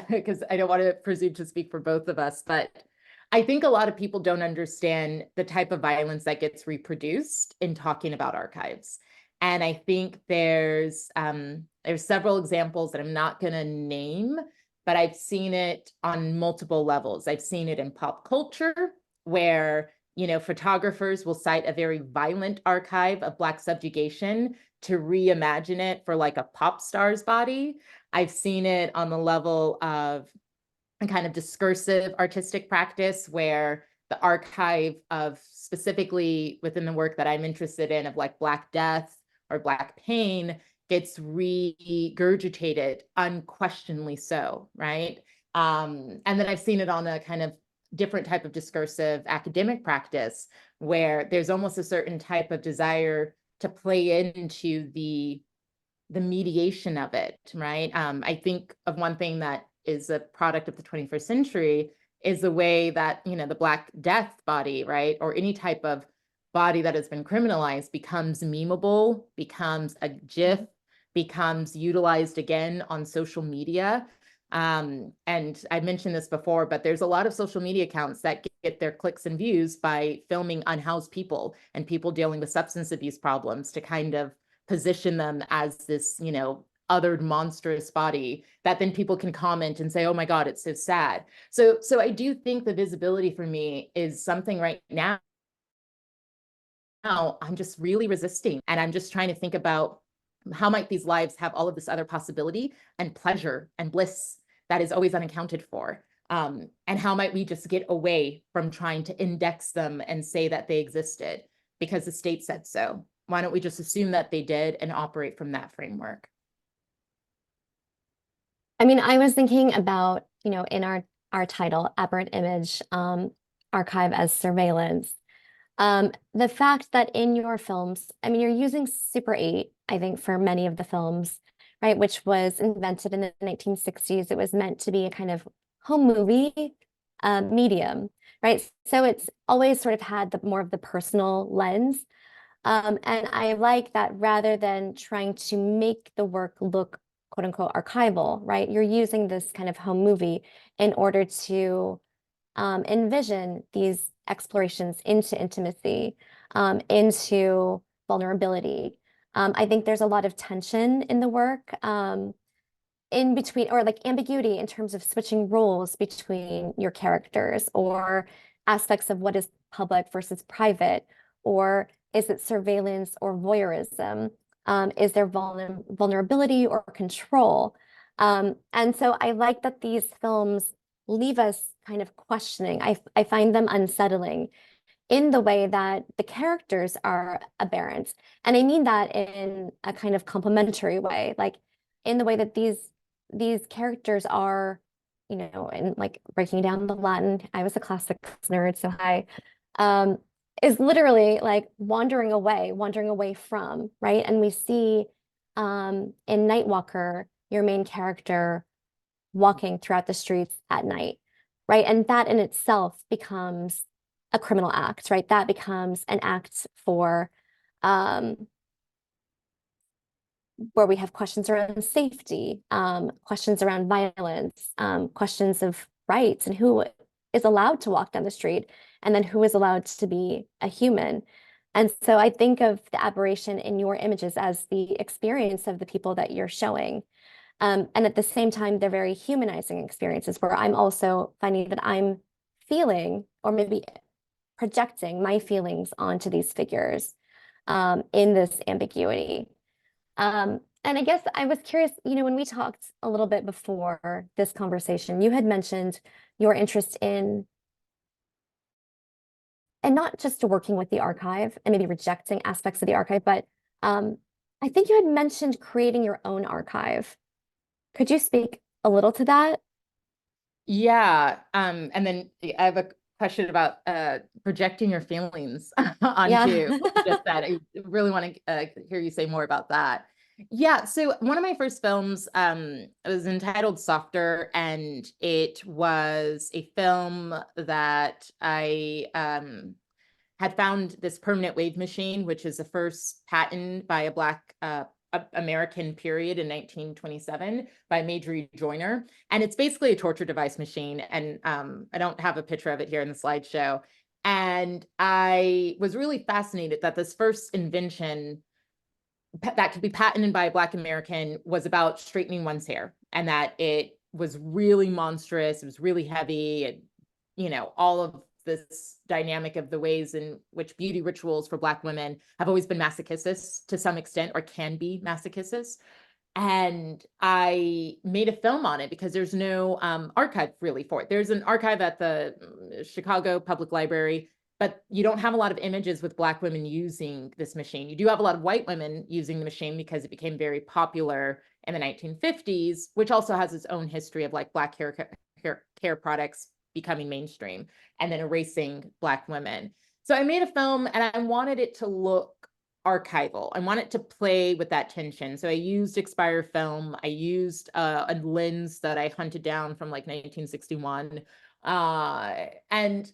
because I don't want to presume to speak for both of us, but I think a lot of people don't understand the type of violence that gets reproduced in talking about archives. And I think there's several examples that I'm not going to name, but I've seen it on multiple levels. I've seen it in pop culture, where photographers will cite a very violent archive of Black subjugation to reimagine it for like a pop star's body. I've seen it on the level of a kind of discursive artistic practice, where the archive of, specifically within the work that I'm interested in, of like Black death or Black pain, gets regurgitated, unquestionably so, right? And then I've seen it on a kind of different type of discursive academic practice, where there's almost a certain type of desire to play into the mediation of it, right? I think of one thing that is a product of the 21st century is the way that, you know, the Black Death body, right, or any type of body that has been criminalized becomes memeable, becomes a GIF, becomes utilized again on social media. And I mentioned this before, but there's a lot of social media accounts that get their clicks and views by filming unhoused people and people dealing with substance abuse problems to kind of position them as this, you know, othered monstrous body that then people can comment and say, oh my God, it's so sad. So I do think the visibility for me is something right now I'm just really resisting. And I'm just trying to think about how might these lives have all of this other possibility and pleasure and bliss that is always unaccounted for. And how might we just get away from trying to index them and say that they existed because the state said so? Why don't we just assume that they did and operate from that framework? I mean, I was thinking about, you know, in our title, Aberrant Image, Archive as Surveillance. The fact that in your films, I mean, you're using Super 8, I think, for many of the films, right, which was invented in the 1960s. It was meant to be a kind of home movie medium, right? So it's always sort of had the more of the personal lens. And I like that rather than trying to make the work look quote unquote archival, right? You're using this kind of home movie in order to envision these explorations into intimacy, into vulnerability. I think there's a lot of tension in the work in between, or like ambiguity in terms of switching roles between your characters or aspects of what is public versus private, or is it surveillance or voyeurism? Is there vulnerability or control? And so I like that these films leave us kind of questioning. I find them unsettling in the way that the characters are aberrant. And I mean that in a kind of complimentary way, like in the way that these characters are, you know, and like breaking down the Latin. I was a classics nerd, so is literally like wandering away from, right? And we see in Nightwalker, your main character walking throughout the streets at night, right? And that in itself becomes a criminal act, right? That becomes an act for where we have questions around safety, questions around violence, questions of rights and who is allowed to walk down the street, and then who is allowed to be a human. And so I think of the aberration in your images as the experience of the people that you're showing. And at the same time, they're very humanizing experiences where I'm also finding that I'm feeling or maybe projecting my feelings onto these figures in this ambiguity. And I guess I was curious, you know, when we talked a little bit before this conversation, you had mentioned your interest in, and not just working with the archive and maybe rejecting aspects of the archive, but I think you had mentioned creating your own archive. Could you speak a little to that? Yeah. And then I have a question about projecting your feelings onto Yeah. just that. I really want to hear you say more about that. Yeah, so one of my first films was entitled Softer, and it was a film that I had found this permanent wave machine, which is the first patent by a Black American period in 1927 by Marjorie Joyner. And it's basically a torture device machine. And I don't have a picture of it here in the slideshow. And I was really fascinated that this first invention that could be patented by a Black American was about straightening one's hair, and that it was really monstrous. It was really heavy, and, you know, all of this dynamic of the ways in which beauty rituals for Black women have always been masochistic to some extent, or can be masochistic. And I made a film on it because there's no archive really for it. There's an archive at the Chicago Public Library, but you don't have a lot of images with Black women using this machine. You do have a lot of white women using the machine because it became very popular in the 1950s, which also has its own history of like Black hair products becoming mainstream and then erasing Black women. So I made a film and I wanted it to look archival. I wanted to play with that tension. So I used expired film. I used a lens that I hunted down from like 1961. And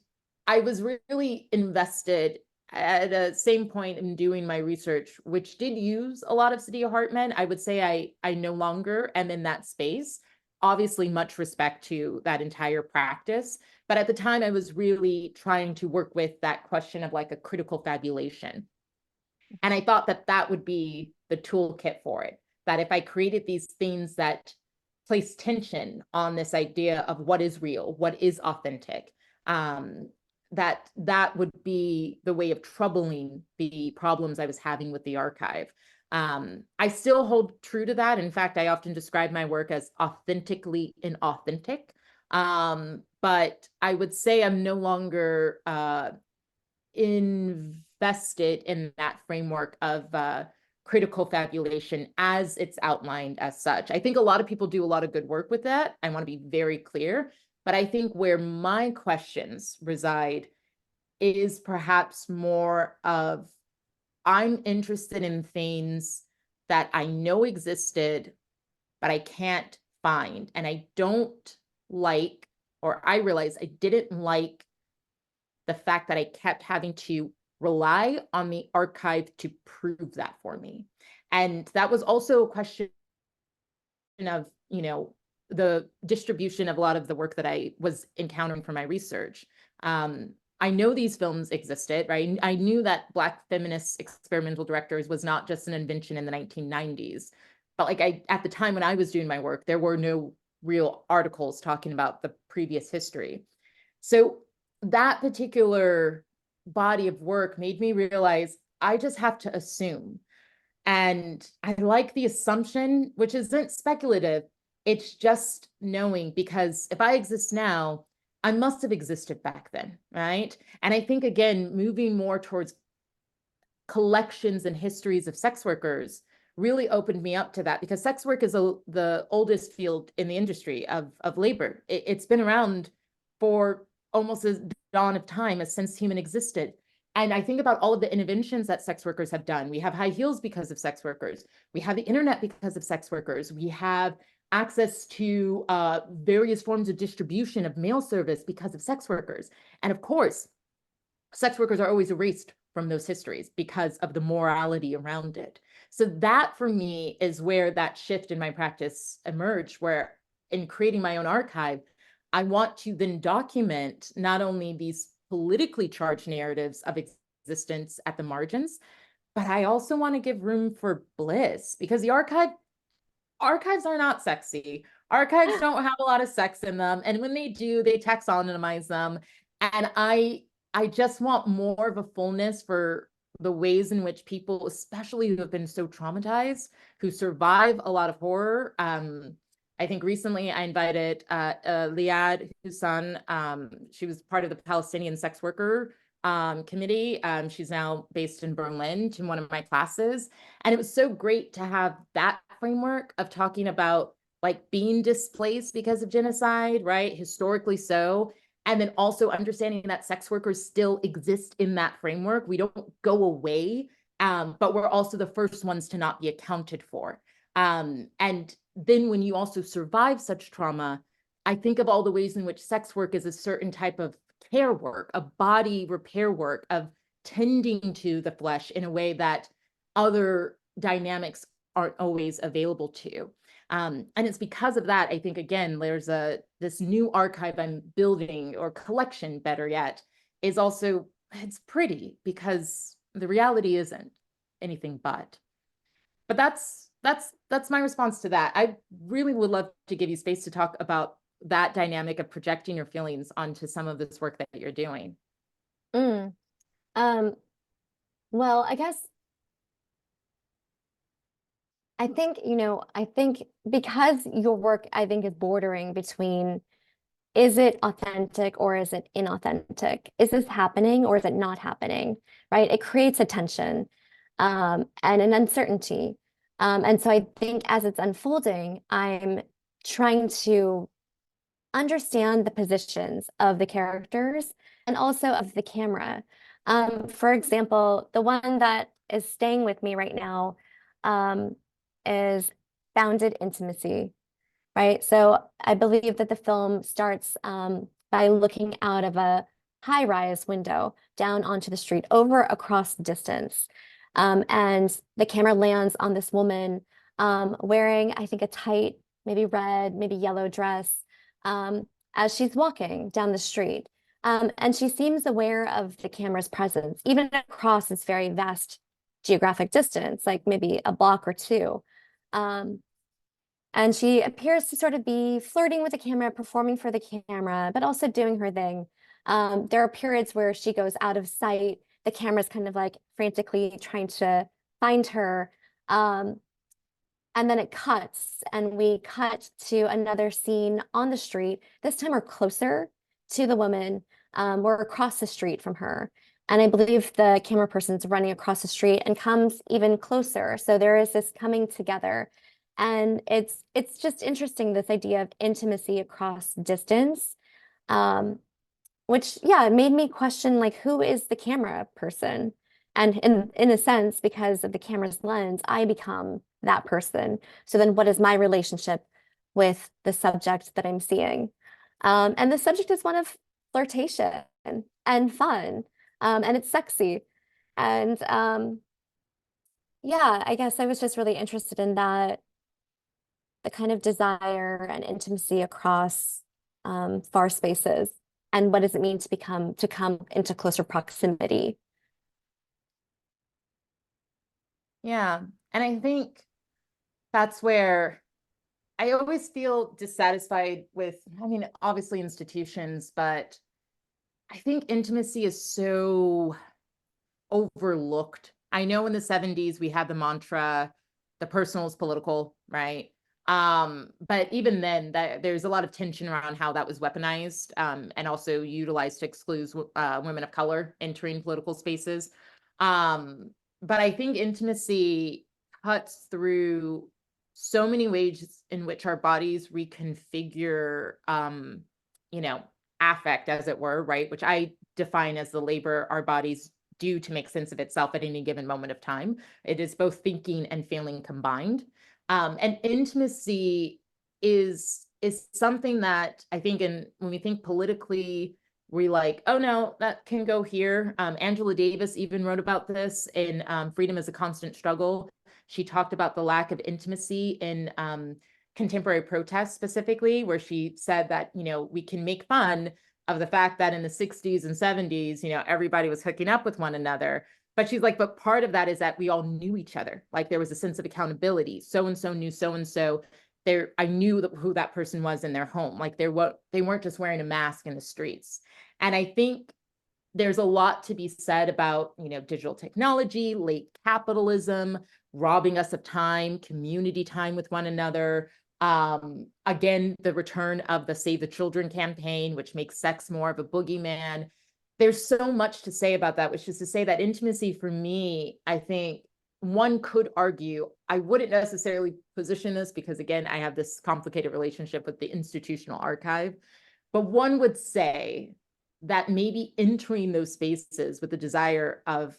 I was really invested at the same point in doing my research, which did use a lot of Saidiya Hartman. I would say I no longer am in that space. Obviously, much respect to that entire practice. But at the time, I was really trying to work with that question of like a critical fabulation. And I thought that that would be the toolkit for it, that if I created these things that place tension on this idea of what is real, what is authentic, that would be the way of troubling the problems I was having with the archive. I still hold true to that. In fact, I often describe my work as authentically inauthentic. But I would say I'm no longer invested in that framework of critical fabulation as it's outlined as such. I think a lot of people do a lot of good work with that. I want to be very clear. But I think where my questions reside is perhaps more of, I'm interested in things that I know existed, but I can't find. And I don't like, or I realize I didn't like the fact that I kept having to rely on the archive to prove that for me. And that was also a question of, the distribution of a lot of the work that I was encountering for my research. I know these films existed, right? I knew that Black feminist experimental directors was not just an invention in the 1990s, but like at the time when I was doing my work, there were no real articles talking about the previous history. So that particular body of work made me realize I just have to assume. And I like the assumption, which isn't speculative. It's just knowing, because if I exist now, I must have existed back then, right? And I think, again, moving more towards collections and histories of sex workers really opened me up to that, because sex work is the oldest field in the industry of labor. It's been around for almost as dawn of time as since human existed. And I think about all of the interventions that sex workers have done. We have high heels because of sex workers. We have the internet because of sex workers. We have access to various forms of distribution of mail service because of sex workers. And of course, sex workers are always erased from those histories because of the morality around it. So that for me is where that shift in my practice emerged, where in creating my own archive, I want to then document not only these politically charged narratives of existence at the margins, but I also want to give room for bliss, because the archives are not sexy. Archives don't have a lot of sex in them. And when they do, they taxonomize them. And I just want more of a fullness for the ways in which people, especially who have been so traumatized, who survive a lot of horror. I think recently I invited Liad Hussan. She was part of the Palestinian sex worker committee. She's now based in Berlin, to one of my classes. And it was so great to have that framework of talking about like being displaced because of genocide, right? Historically so. And then also understanding that sex workers still exist in that framework. We don't go away, but we're also the first ones to not be accounted for. And then when you also survive such trauma, I think of all the ways in which sex work is a certain type of care work, a body repair work of tending to the flesh in a way that other dynamics aren't always available to. And it's because of that, I think, again, there's this new archive I'm building, or collection, better yet, is also, it's pretty, because the reality isn't anything but. But that's my response to that. I really would love to give you space to talk about that dynamic of projecting your feelings onto some of this work that you're doing. Well, I guess I think because your work, I think, is bordering between, is it authentic or is it inauthentic? Is this happening or is it not happening? Right? It creates a tension and an uncertainty. And so I think as it's unfolding, I'm trying to understand the positions of the characters and also of the camera. For example, the one that is staying with me right now is Bounded Intimacy, right? So I believe that the film starts by looking out of a high-rise window down onto the street over across distance. And the camera lands on this woman wearing, I think, a tight, maybe red, maybe yellow dress as she's walking down the street. And she seems aware of the camera's presence, even across this very vast geographic distance, like maybe a block or two. And she appears to sort of be flirting with the camera, performing for the camera, but also doing her thing. There are periods where she goes out of sight. The camera's kind of like frantically trying to find her. And then it cuts, and we cut to another scene on the street. This time we're closer to the woman. We're across the street from her. And I believe the camera person's running across the street and comes even closer. So there is this coming together. And it's just interesting, this idea of intimacy across distance, which, yeah, it made me question, like, who is the camera person? And in a sense, because of the camera's lens, I become that person. So then what is my relationship with the subject that I'm seeing? And the subject is one of flirtation and fun, and it's sexy. And yeah, I guess I was just really interested in that, the kind of desire and intimacy across far spaces, and what does it mean to come into closer proximity. Yeah. And I think that's where I always feel dissatisfied with, I mean, obviously institutions, but I think intimacy is so overlooked. I know in the 70s we had the mantra, the personal is political, right? But even then, there's a lot of tension around how that was weaponized, and also utilized to exclude women of color entering political spaces. But I think intimacy cuts through so many ways in which our bodies reconfigure, affect, as it were, right? Which I define as the labor our bodies do to make sense of itself at any given moment of time. It is both thinking and feeling combined. And intimacy is something that I think, when we think politically, we're like, oh no, that can go here. Angela Davis even wrote about this in Freedom is a Constant Struggle. She talked about the lack of intimacy in contemporary protests specifically, where she said that, we can make fun of the fact that in the 60s and 70s, everybody was hooking up with one another. But she's like, but part of that is that we all knew each other. Like, there was a sense of accountability. So-and-so knew so-and-so. I knew who that person was in their home. Like, they weren't just wearing a mask in the streets. And I think there's a lot to be said about, digital technology, late capitalism, robbing us of time, community time with one another. Again, the return of the Save the Children campaign, which makes sex more of a boogeyman. There's so much to say about that, which is to say that intimacy for me, I think one could argue, I wouldn't necessarily position this because, again, I have this complicated relationship with the institutional archive, but one would say that maybe entering those spaces with the desire of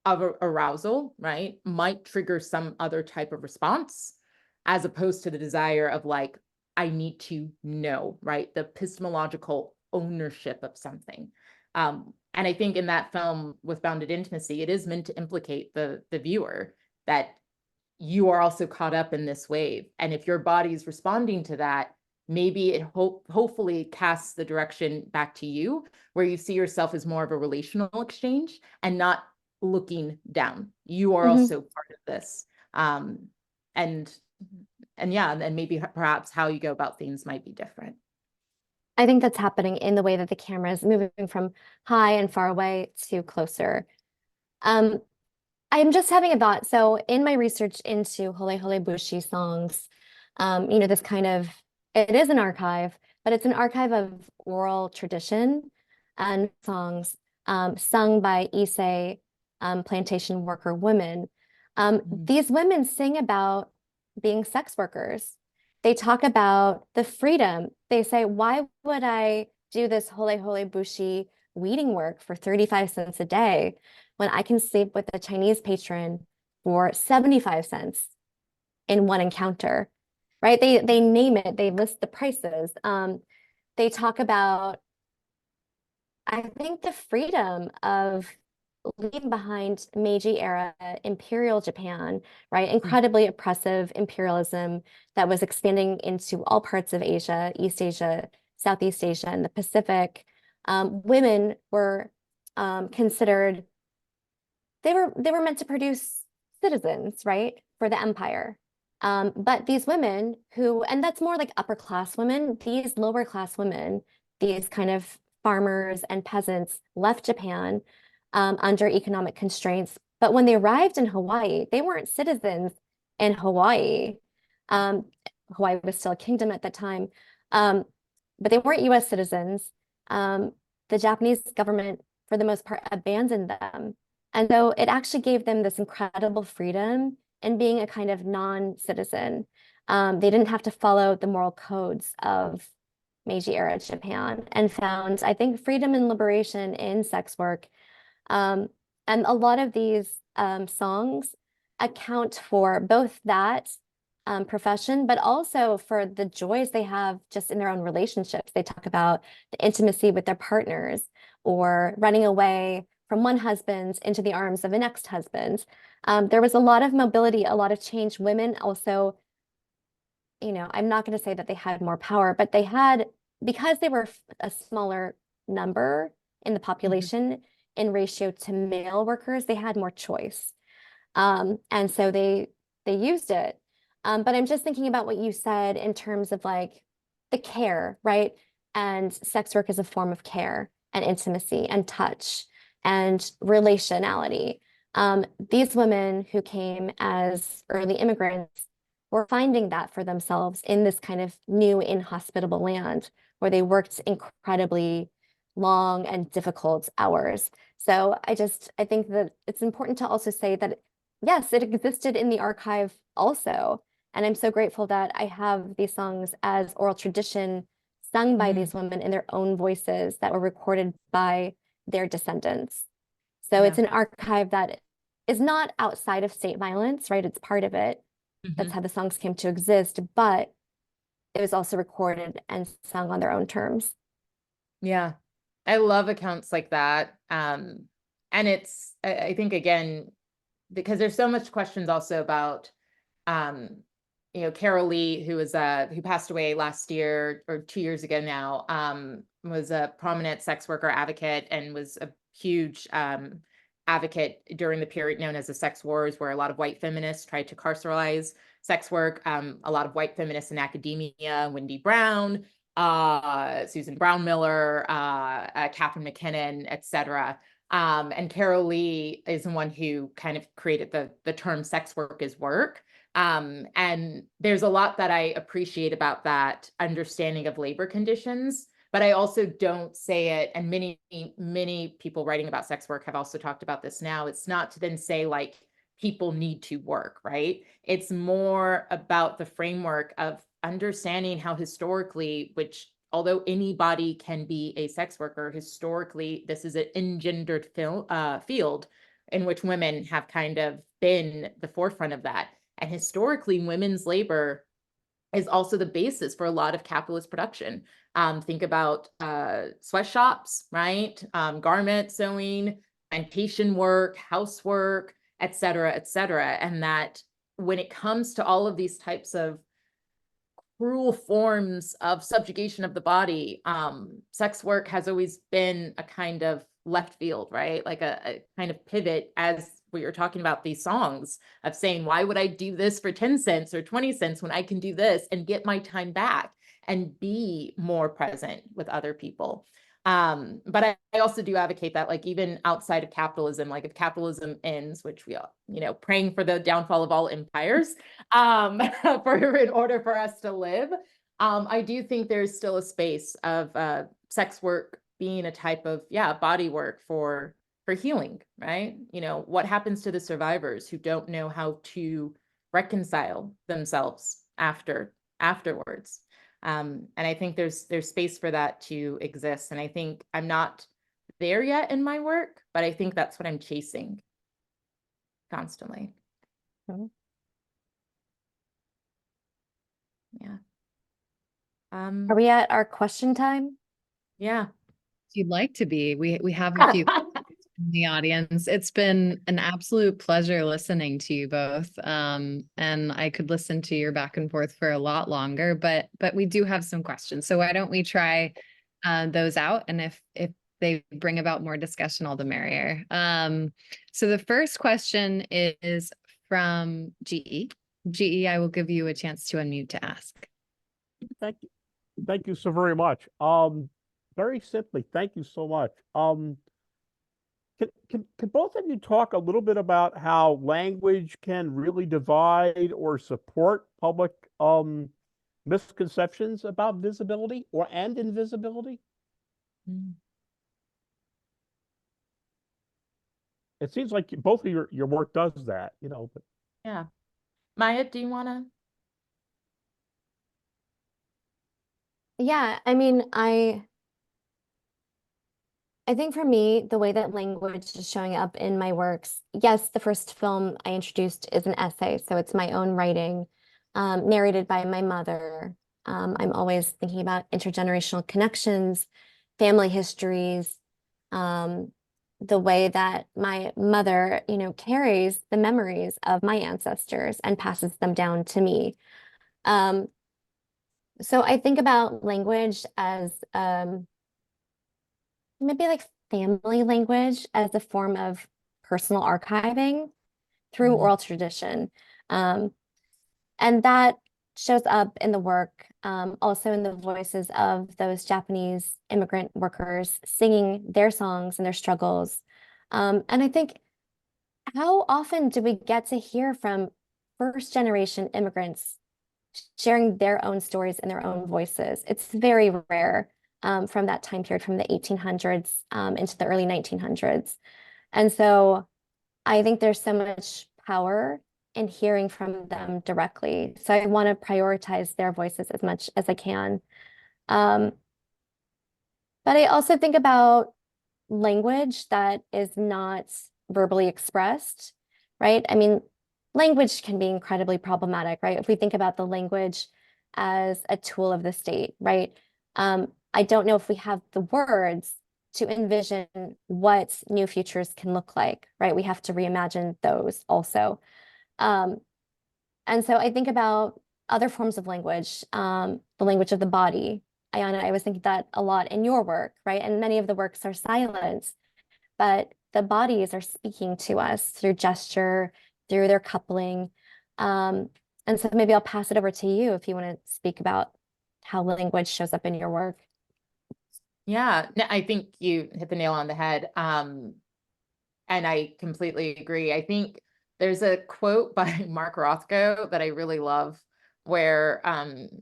arousal, right, might trigger some other type of response, as opposed to the desire of, like, I need to know, right, the epistemological ownership of something. And I think in that film with Bounded Intimacy, it is meant to implicate the viewer that you are also caught up in this wave. And if your body's responding to that, maybe it hopefully casts the direction back to you, where you see yourself as more of a relational exchange and not looking down. You are also part of this. And yeah, and maybe perhaps how you go about things might be different. I think that's happening in the way that the camera is moving from high and far away to closer. I'm just having a thought. So in my research into Hole Hole Bushi songs, this kind of, it is an archive, but it's an archive of oral tradition and songs sung by Issei plantation worker women. These women sing about being sex workers. They talk about the freedom. They say, why would I do this Hole Hole Bushi weeding work for 35 cents a day when I can sleep with a Chinese patron for 75 cents in one encounter, right? They name it, they list the prices. They talk about I think the freedom of leaving behind Meiji era imperial Japan, right? Incredibly oppressive imperialism that was expanding into all parts of Asia, East Asia, Southeast Asia, and the Pacific. Women were considered, they were meant to produce citizens, right, for the empire. But these women who, and that's more like upper class women, these lower class women, these kind of farmers and peasants left Japan under economic constraints. But when they arrived in Hawaii, they weren't citizens in Hawaii. Hawaii was still a kingdom at that time, but they weren't US citizens. The Japanese government, for the most part, abandoned them. And so it actually gave them this incredible freedom in being a kind of non-citizen. They didn't have to follow the moral codes of Meiji era Japan, and found, I think, freedom and liberation in sex work. And a lot of these songs account for both that profession, but also for the joys they have just in their own relationships. They talk about the intimacy with their partners, or running away from one husband into the arms of the next husband. There was a lot of mobility, a lot of change. Women also, you know, I'm not going to say that they had more power, but they had, because they were a smaller number in the population in ratio to male workers, they had more choice. And so they used it. But I'm just thinking about what you said in terms of like the care, right? And sex work is a form of care and intimacy and touch and relationality. These women who came as early immigrants were finding that for themselves in this kind of new inhospitable land where they worked incredibly long and difficult hours. So I think that it's important to also say that, yes, it existed in the archive also. And I'm so grateful that I have these songs as oral tradition sung by these women in their own voices that were recorded by their descendants. So it's an archive that is not outside of state violence, right? It's part of it. That's how the songs came to exist, but it was also recorded and sung on their own terms. Yeah, I love accounts like that. And it's, I think, again, because there's so much questions also about, you know, Carol Lee, who passed away last year or 2 years ago now, was a prominent sex worker advocate and was a huge advocate during the period known as the sex wars, where a lot of white feminists tried to carceralize sex work. A lot of white feminists in academia, Wendy Brown, Susan Brown Miller, Catherine McKinnon, et cetera. And Carol Lee is the one who kind of created the term sex work is work. And there's a lot that I appreciate about that understanding of labor conditions, but I also don't say it, and many people writing about sex work have also talked about this now. It's not to then say like people need to work, right? It's more about the framework of understanding how historically, which although anybody can be a sex worker, historically, this is an engendered field in which women have kind of been the forefront of that. And historically, women's labor is also the basis for a lot of capitalist production. Think about sweatshops, right? Garment sewing, plantation work, housework, et cetera, et cetera. And that when it comes to all of these types of cruel forms of subjugation of the body, sex work has always been a kind of left field, right? Like a kind of pivot, as we were talking about these songs of saying, why would I do this for 10 cents or 20 cents when I can do this and get my time back and be more present with other people? But I also do advocate that, like, even outside of capitalism, like if capitalism ends, which we all, you know, praying for the downfall of all empires, in order for us to live, I do think there's still a space of sex work being a type of, body work for healing, right? You know, what happens to the survivors who don't know how to reconcile themselves afterwards? And I think there's space for that to exist. And I think I'm not there yet in my work, but I think that's what I'm chasing constantly. Yeah. Are we at our question time? Yeah. you'd like to be. We have a few in the audience. It's been an absolute pleasure listening to you both. And I could listen to your back and forth for a lot longer, but we do have some questions. So why don't we try those out? And if they bring about more discussion, all the merrier. So the first question is from GE. GE, I will give you a chance to unmute to ask. Thank you. Thank you so very much. Very simply, thank you so much. Can both of you talk a little bit about how language can really divide or support public misconceptions about visibility and invisibility? It seems like both of your work does that, you know. But Yeah. Maya, do you want to? Yeah, I mean, I think for me, the way that language is showing up in my works, yes, the first film I introduced is an essay, so it's my own writing, narrated by my mother. I'm always thinking about intergenerational connections, family histories, the way that my mother, you know, carries the memories of my ancestors and passes them down to me. So I think about language as maybe like family language as a form of personal archiving through oral tradition. And that shows up in the work, also in the voices of those Japanese immigrant workers singing their songs and their struggles. And I think, how often do we get to hear from first generation immigrants sharing their own stories in their own voices? It's very rare. From that time period, from the 1800s into the early 1900s. And so I think there's so much power in hearing from them directly. So I want to prioritize their voices as much as I can. But I also think about language that is not verbally expressed, right? I mean, language can be incredibly problematic, right? If we think about the language as a tool of the state, right? I don't know if we have the words to envision what new futures can look like, right? We have to reimagine those also. And so I think about other forms of language, the language of the body. Ayanna, I was thinking that a lot in your work, right? And many of the works are silent, but the bodies are speaking to us through gesture, through their coupling. And so maybe I'll pass it over to you if you want to speak about how language shows up in your work. Yeah, no, I think you hit the nail on the head. And I completely agree. I think there's a quote by Mark Rothko that I really love, where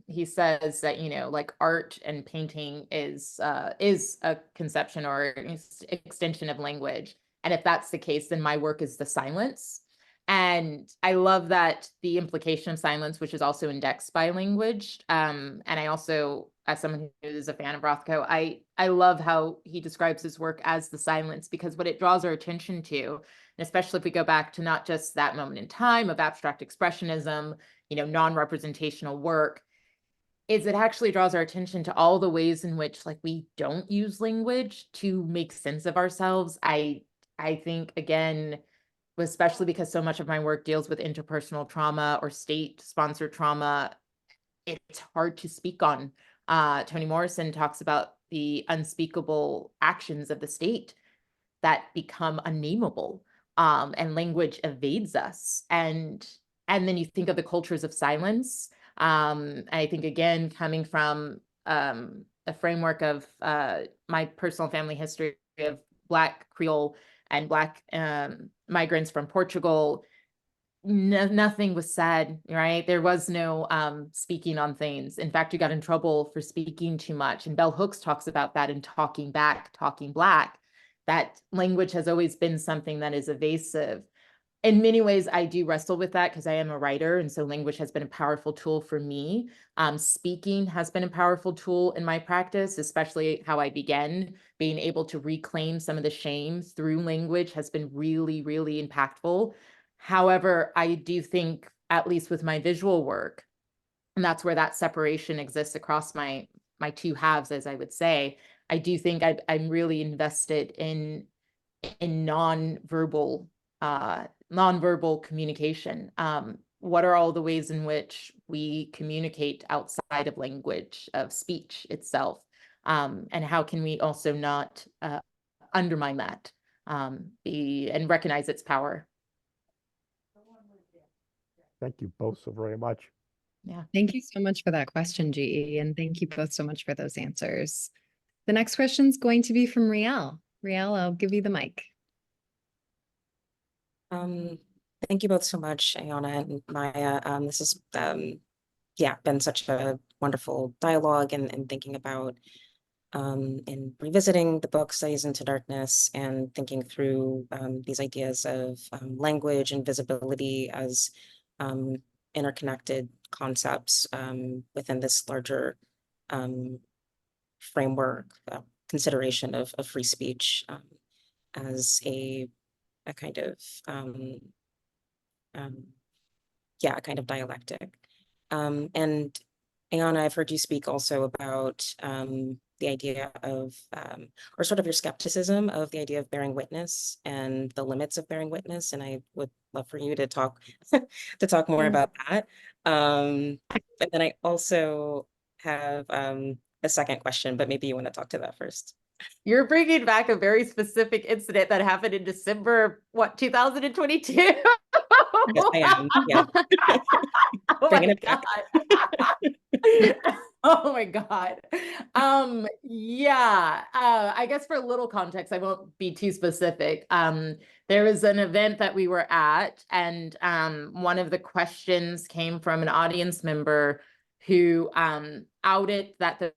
he says that, you know, like art and painting is a conception or an extension of language. And if that's the case, then my work is the silence. And I love that the implication of silence, which is also indexed by language. And I also, as someone who is a fan of Rothko, I love how he describes his work as the silence, because what it draws our attention to, and especially if we go back to not just that moment in time of abstract expressionism, you know, non-representational work, is it actually draws our attention to all the ways in which, like, we don't use language to make sense of ourselves. I think, again, especially because so much of my work deals with interpersonal trauma or state-sponsored trauma, it's hard to speak on. Toni Morrison talks about the unspeakable actions of the state that become unnameable, and language evades us. And then you think of the cultures of silence. I think, again, coming from a framework of my personal family history of Black Creole and Black migrants from Portugal, nothing was said, right? There was no speaking on things. In fact, you got in trouble for speaking too much. And Bell Hooks talks about that in Talking Back, Talking Black, that language has always been something that is evasive. In many ways, I do wrestle with that because I am a writer. And so language has been a powerful tool for me. Speaking has been a powerful tool in my practice, especially how I began. Being able to reclaim some of the shame through language has been really, really impactful. However, I do think, at least with my visual work, and that's where that separation exists across my two halves, as I would say, I do think I'm really invested in nonverbal communication. What are all the ways in which we communicate outside of language, of speech itself? And how can we also not undermine that and recognize its power? Thank you both so very much. Yeah. Thank you so much for that question, GE, and thank you both so much for those answers. The next question is going to be from Riel. Riel, I'll give you the mic. Thank you both so much, Ayanna and Maya. This has been such a wonderful dialogue and thinking about and revisiting the book Studies into Darkness and thinking through these ideas of language and visibility as interconnected concepts within this larger framework, consideration of free speech as a kind of a kind of dialectic. And Ayanna, I've heard you speak also about the idea of, or sort of your skepticism of the idea of bearing witness and the limits of bearing witness. And I would love for you to talk more about that. And then I also have a second question, but maybe you want to talk to that first. You're bringing back a very specific incident that happened in December, 2022? Yes, I am. Yeah. Oh Bringing my it back. God. Oh my God. I guess for a little context, I won't be too specific. There was an event that we were at, and one of the questions came from an audience member who outed that their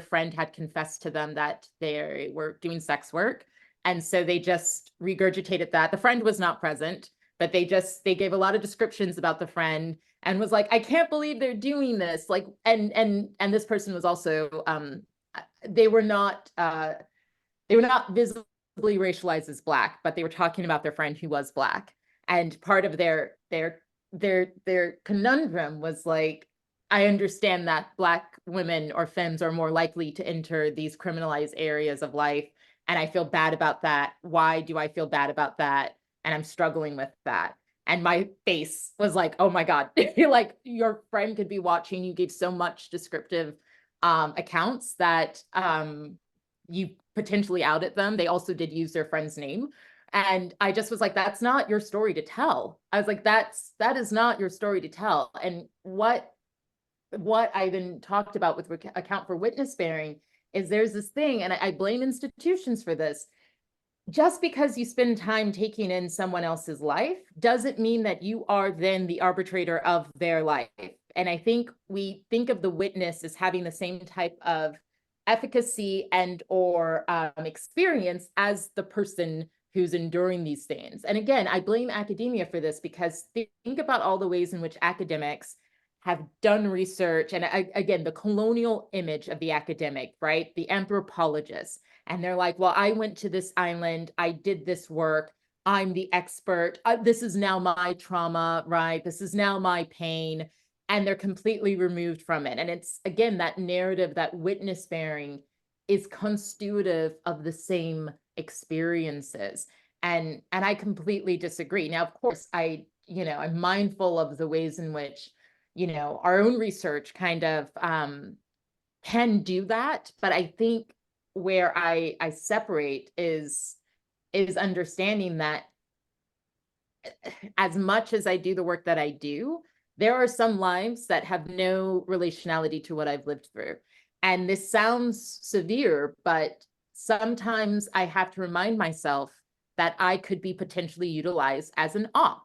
friend had confessed to them that they were doing sex work. And so they just regurgitated that. The friend was not present, but they gave a lot of descriptions about the friend and was like, I can't believe they're doing this. Like, and this person was also, they were not visibly racialized as Black, but they were talking about their friend who was Black. And part of their conundrum was like, I understand that Black women or femmes are more likely to enter these criminalized areas of life, and I feel bad about that. Why do I feel bad about that? And I'm struggling with that. And my face was like, oh my God, like your friend could be watching. You gave so much descriptive accounts that you potentially outed them. They also did use their friend's name. And I just was like, that's not your story to tell. I was like, that is not your story to tell. And what I then talked about with account for witness bearing is there's this thing, and I blame institutions for this. Just because you spend time taking in someone else's life doesn't mean that you are then the arbitrator of their life. And I think we think of the witness as having the same type of efficacy and or experience as the person who's enduring these things. And again, I blame academia for this, because think about all the ways in which academics have done research. And again, the colonial image of the academic, right? The anthropologist. And they're like, well, I went to this island, I did this work, I'm the expert, this is now my trauma, right? This is now my pain. And they're completely removed from it. And it's, again, that narrative, that witness bearing is constitutive of the same experiences. And I completely disagree. Now, of course, I'm mindful of the ways in which, our own research kind of can do that. But I think where I separate is understanding that as much as I do the work that I do, there are some lives that have no relationality to what I've lived through. And this sounds severe, but sometimes I have to remind myself that I could be potentially utilized as an op,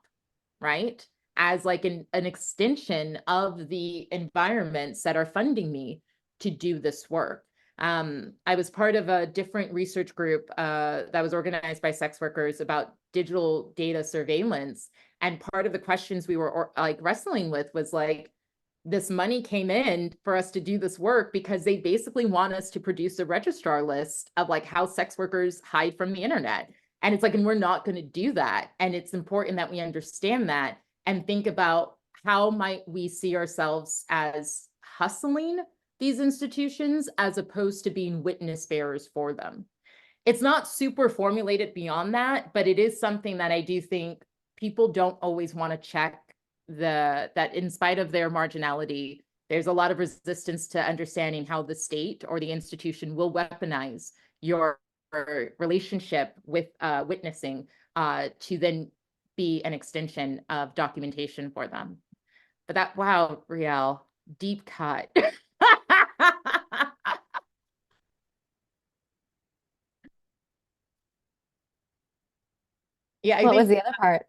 right? As like an extension of the environments that are funding me to do this work. I was part of a different research group that was organized by sex workers about digital data surveillance. And part of the questions we were wrestling with was like, this money came in for us to do this work because they basically want us to produce a registrar list of like how sex workers hide from the internet. And it's like, and we're not going to do that. And it's important that we understand that and think about how might we see ourselves as hustling these institutions as opposed to being witness bearers for them. It's not super formulated beyond that, but it is something that I do think people don't always want to check that in spite of their marginality, there's a lot of resistance to understanding how the state or the institution will weaponize your relationship with witnessing to then be an extension of documentation for them. But that, wow, Riel, deep cut. Yeah, What was the other part?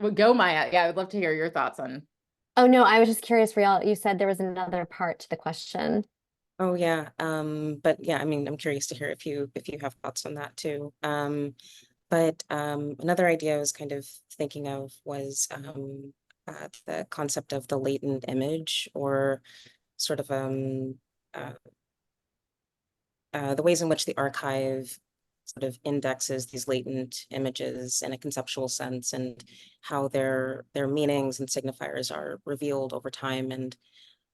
Well, go, Maya. Yeah, I would love to hear your thoughts on. Oh, no, I was just curious, Riel, you said there was another part to the question. Oh yeah, but yeah, I mean, I'm curious to hear if you have thoughts on that too. But another idea I was kind of thinking of was the concept of the latent image, or sort of the ways in which the archive sort of indexes these latent images in a conceptual sense, and how their meanings and signifiers are revealed over time. And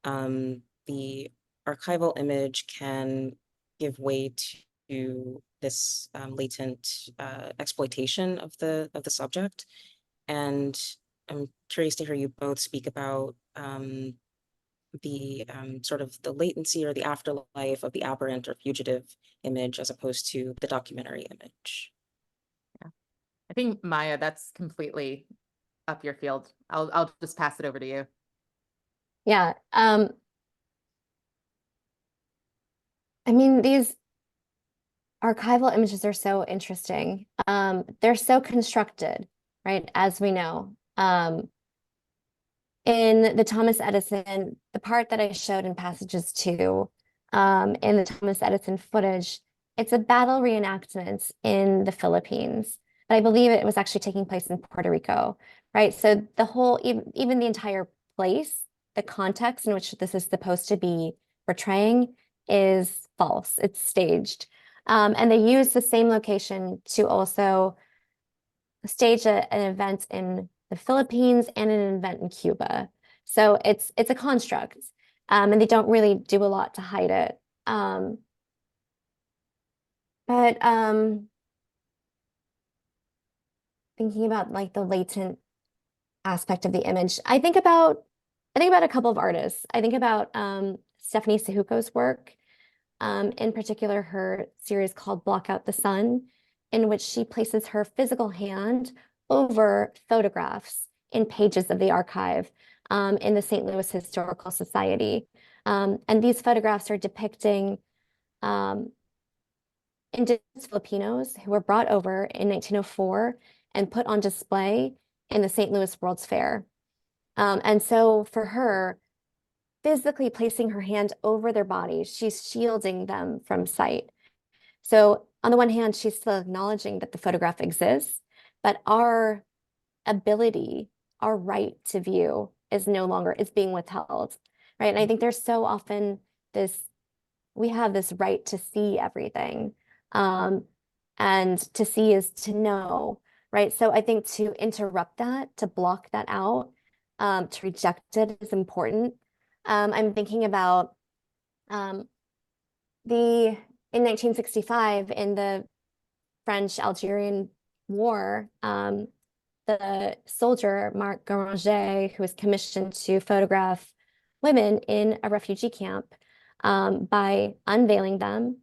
the archival image can give way to this latent exploitation of the subject. And I'm curious to hear you both speak about the sort of the latency or the afterlife of the aberrant or fugitive image as opposed to the documentary image. Yeah, I think Maya, that's completely up your field. I'll just pass it over to you. Yeah. I mean, these archival images are so interesting. They're so constructed, right? As we know. In the Thomas Edison, the part that I showed in Passages 2, in the Thomas Edison footage, it's a battle reenactment in the Philippines. But I believe it was actually taking place in Puerto Rico, right? So the whole, even the entire place, the context in which this is supposed to be portraying is false. It's staged. And they use the same location to also stage an event in the Philippines and an event in Cuba. So it's a construct, and they don't really do a lot to hide it. But thinking about like the latent aspect of the image, I think about a couple of artists. I think about Stephanie Sahuko's work, in particular her series called Block Out the Sun, in which she places her physical hand over photographs in pages of the archive in the St. Louis Historical Society. And these photographs are depicting indigenous Filipinos who were brought over in 1904 and put on display in the St. Louis World's Fair. And so for her, physically placing her hand over their bodies, she's shielding them from sight. So on the one hand, she's still acknowledging that the photograph exists, but our ability, our right to view is being withheld, right? And I think there's so often we have this right to see everything. And to see is to know, right? So I think to interrupt that, to block that out, to reject it is important. I'm thinking about in 1965, in the French-Algerian War, the soldier Marc Garanger, who was commissioned to photograph women in a refugee camp, by unveiling them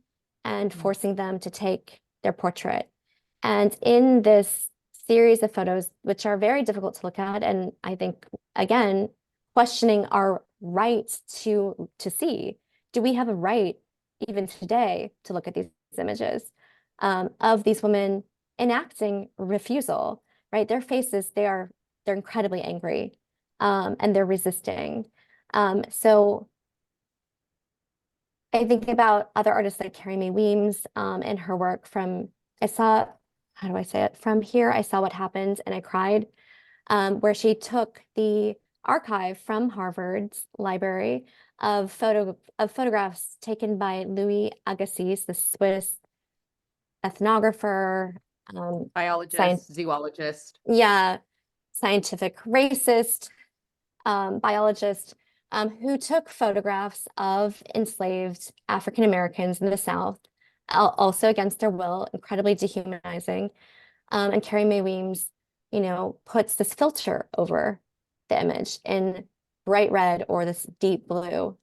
and forcing them to take their portrait. And in this series of photos, which are very difficult to look at, and I think, again, questioning our right to see, do we have a right even today to look at these images of these women enacting refusal, right? Their faces, they're incredibly angry, and they're resisting. So I think about other artists like Carrie Mae Weems and her work from, how do I say it? From Here, I Saw What Happened and I Cried, where she took the archive from Harvard's library of photographs taken by Louis Agassiz, the Swiss ethnographer, biologist, zoologist. Yeah, scientific racist, biologist, who took photographs of enslaved African Americans in the South, also against their will, incredibly dehumanizing. And Carrie Mae Weems, you know, puts this filter over the image in bright red or this deep blue,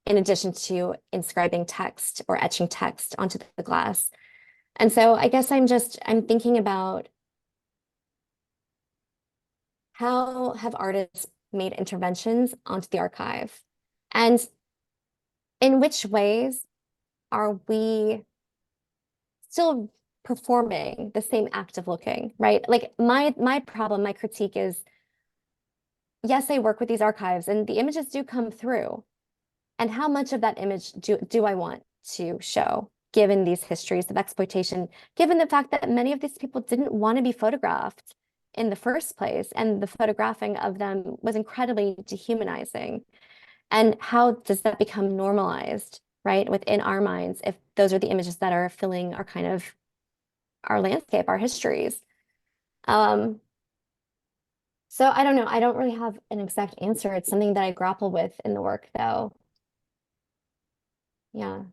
in addition to inscribing text or etching text onto the glass. And so I guess I'm thinking about how have artists made interventions onto the archive? And in which ways are we still performing the same act of looking, right? Like my problem, my critique is, yes, I work with these archives and the images do come through. And how much of that image do I want to show, given these histories of exploitation, given the fact that many of these people didn't want to be photographed in the first place, and the photographing of them was incredibly dehumanizing. And how does that become normalized, right, within our minds, if those are the images that are filling our kind of our landscape, our histories? So I don't know. I don't really have an exact answer. It's something that I grapple with in the work, though. Yeah.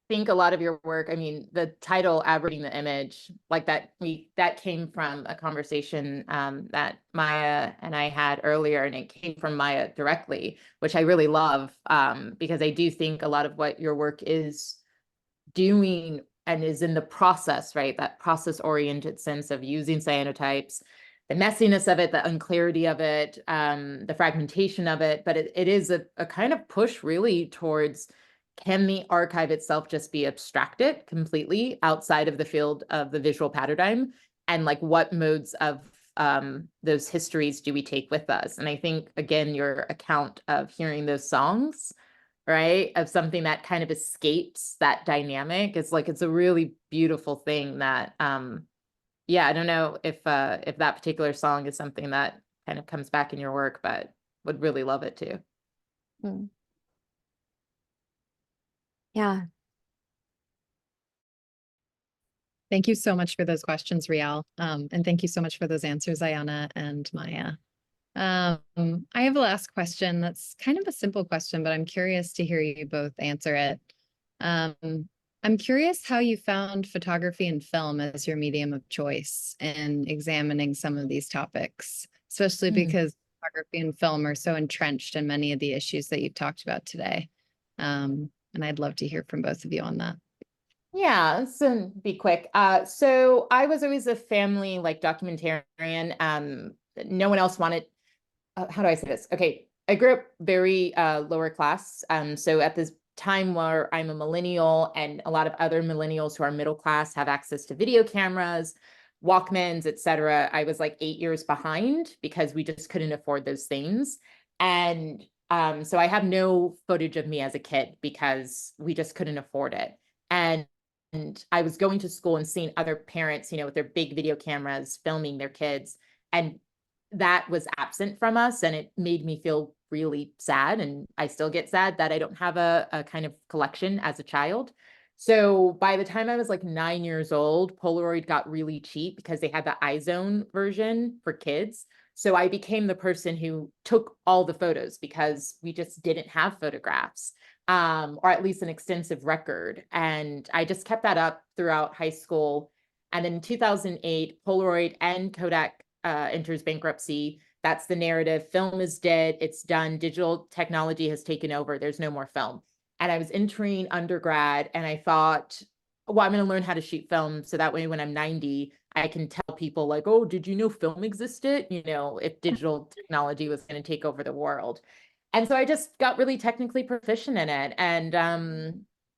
Think a lot of your work, I mean, the title Aberrating the Image, like that came from a conversation that Maya and I had earlier, and it came from Maya directly, which I really love, because I do think a lot of what your work is doing and is in the process, right? That process-oriented sense of using cyanotypes, the messiness of it, the unclarity of it, the fragmentation of it, but it is a kind of push really towards, can the archive itself just be abstracted completely outside of the field of the visual paradigm? And like, what modes of those histories do we take with us? And I think, again, your account of hearing those songs, right, of something that kind of escapes that dynamic, is like, it's a really beautiful thing that, yeah, I don't know if that particular song is something that kind of comes back in your work, but would really love it too. Mm. Yeah. Thank you so much for those questions, Rial. And thank you so much for those answers, Ayanna and Maya. I have a last question that's kind of a simple question, but I'm curious to hear you both answer it. I'm curious how you found photography and film as your medium of choice in examining some of these topics, especially because photography and film are so entrenched in many of the issues that you've talked about today. And I'd love to hear from both of you on that. Yeah, so be quick. So I was always a family like documentarian. No one else wanted, how do I say this? Okay, I grew up very lower class. So at this time where I'm a millennial and a lot of other millennials who are middle class have access to video cameras, Walkmans, etc., I was like 8 years behind because we just couldn't afford those things. And so I have no footage of me as a kid because we just couldn't afford it. And I was going to school and seeing other parents, you know, with their big video cameras filming their kids. And that was absent from us. And it made me feel really sad. And I still get sad that I don't have a kind of collection as a child. So by the time I was like 9 years old, Polaroid got really cheap because they had the iZone version for kids. So I became the person who took all the photos because we just didn't have photographs, or at least an extensive record. And I just kept that up throughout high school. And then in 2008, Polaroid and Kodak enters bankruptcy. That's the narrative. Film is dead. It's done. Digital technology has taken over. There's no more film. And I was entering undergrad and I thought, well, I'm going to learn how to shoot film. So that way, when I'm 90, I can tell people like, oh, did you know film existed? You know, if digital technology was going to take over the world. And so I just got really technically proficient in it. And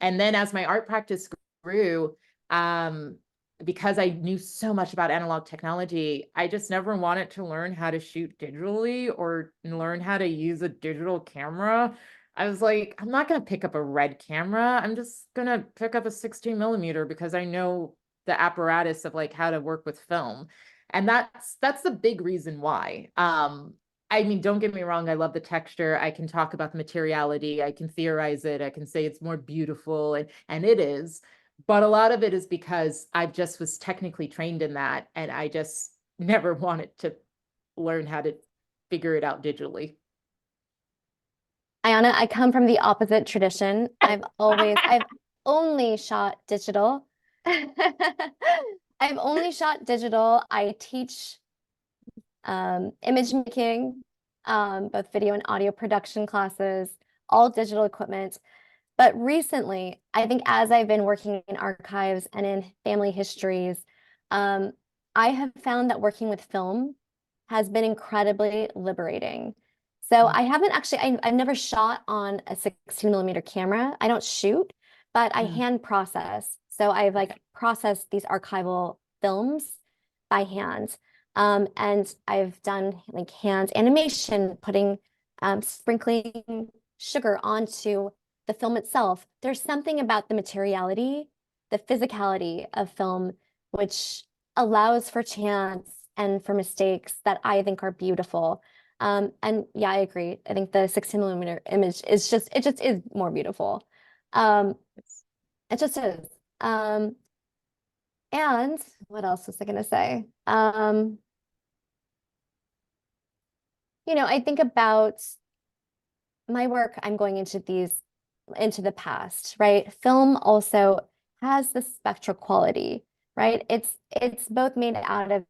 then as my art practice grew, because I knew so much about analog technology, I just never wanted to learn how to shoot digitally or learn how to use a digital camera. I was like, I'm not going to pick up a red camera. I'm just going to pick up a 16 millimeter because I know the apparatus of like how to work with film. And that's the big reason why. I mean, don't get me wrong. I love the texture. I can talk about the materiality. I can theorize it. I can say it's more beautiful, and it is. But a lot of it is because I just was technically trained in that, and I just never wanted to learn how to figure it out digitally. Ayanna, I come from the opposite tradition. I've only shot digital. I've only shot digital. I teach image making, both video and audio production classes, all digital equipment. But recently, I think as I've been working in archives and in family histories, I have found that working with film has been incredibly liberating. So I haven't actually, I've never shot on a 16mm camera. I don't shoot, but I hand process. So I've like processed these archival films by hand. And I've done like hand animation, putting, sprinkling sugar onto the film itself. There's something about the materiality, the physicality of film, which allows for chance and for mistakes that I think are beautiful. And yeah, I agree. I think the 16mm image is it just is more beautiful. It just is. And what else was I gonna say? You know, I think about my work, I'm going into the past, right? Film also has the spectral quality, right? It's both made out of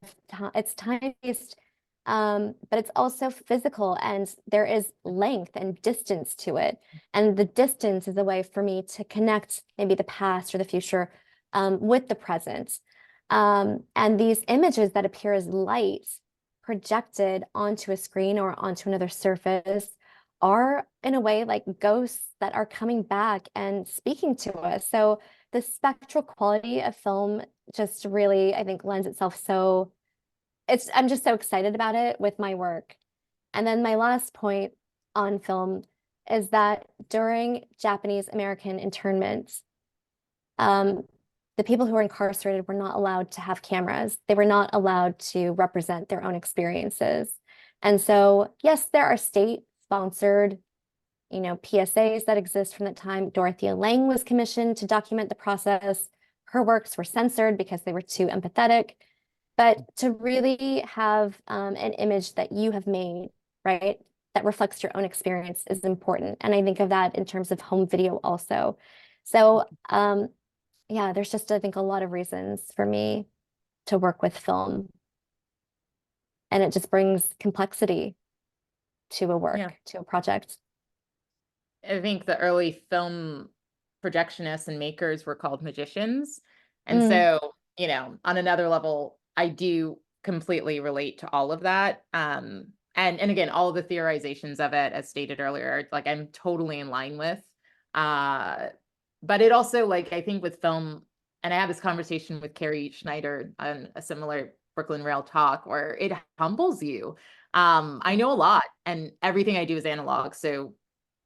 it's time-based, but it's also physical, and there is length and distance to it. And the distance is a way for me to connect maybe the past or the future with the present. And these images that appear as light projected onto a screen or onto another surface are in a way like ghosts that are coming back and speaking to us. So the spectral quality of film just really, I think, lends itself so I'm just so excited about it with my work. And then my last point on film is that during Japanese American internments, the people who were incarcerated were not allowed to have cameras. They were not allowed to represent their own experiences. And so, yes, there are state-sponsored, you know, PSAs that exist from that time. Dorothea Lange was commissioned to document the process. Her works were censored because they were too empathetic. But to really have an image that you have made, right, that reflects your own experience is important. And I think of that in terms of home video also. So, yeah, there's just, I think, a lot of reasons for me to work with film. And it just brings complexity to a work, to a project. I think the early film projectionists and makers were called magicians. And so, you know, on another level, I do completely relate to all of that. And again, all of the theorizations of it, as stated earlier, like I'm totally in line with. But it also, like, I think with film, and I had this conversation with Carrie Schneider on a similar Brooklyn Rail talk, where it humbles you. I know a lot, and everything I do is analog. So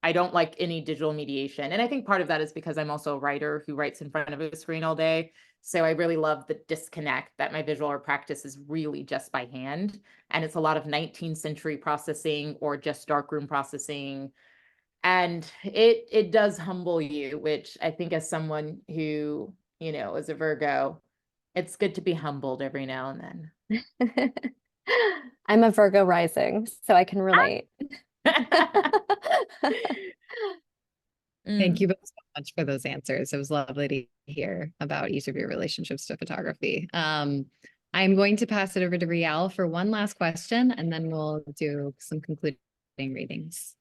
I don't like any digital mediation. And I think part of that is because I'm also a writer who writes in front of a screen all day. So I really love the disconnect that my visual art practice is really just by hand. And it's a lot of 19th century processing or just darkroom processing. And it does humble you, which I think as someone who, you know, is a Virgo, it's good to be humbled every now and then. I'm a Virgo rising, so I can relate. Thank you both so much for those answers. It was lovely to hear about each of your relationships to photography. I'm going to pass it over to Rial for one last question, and then we'll do some concluding readings.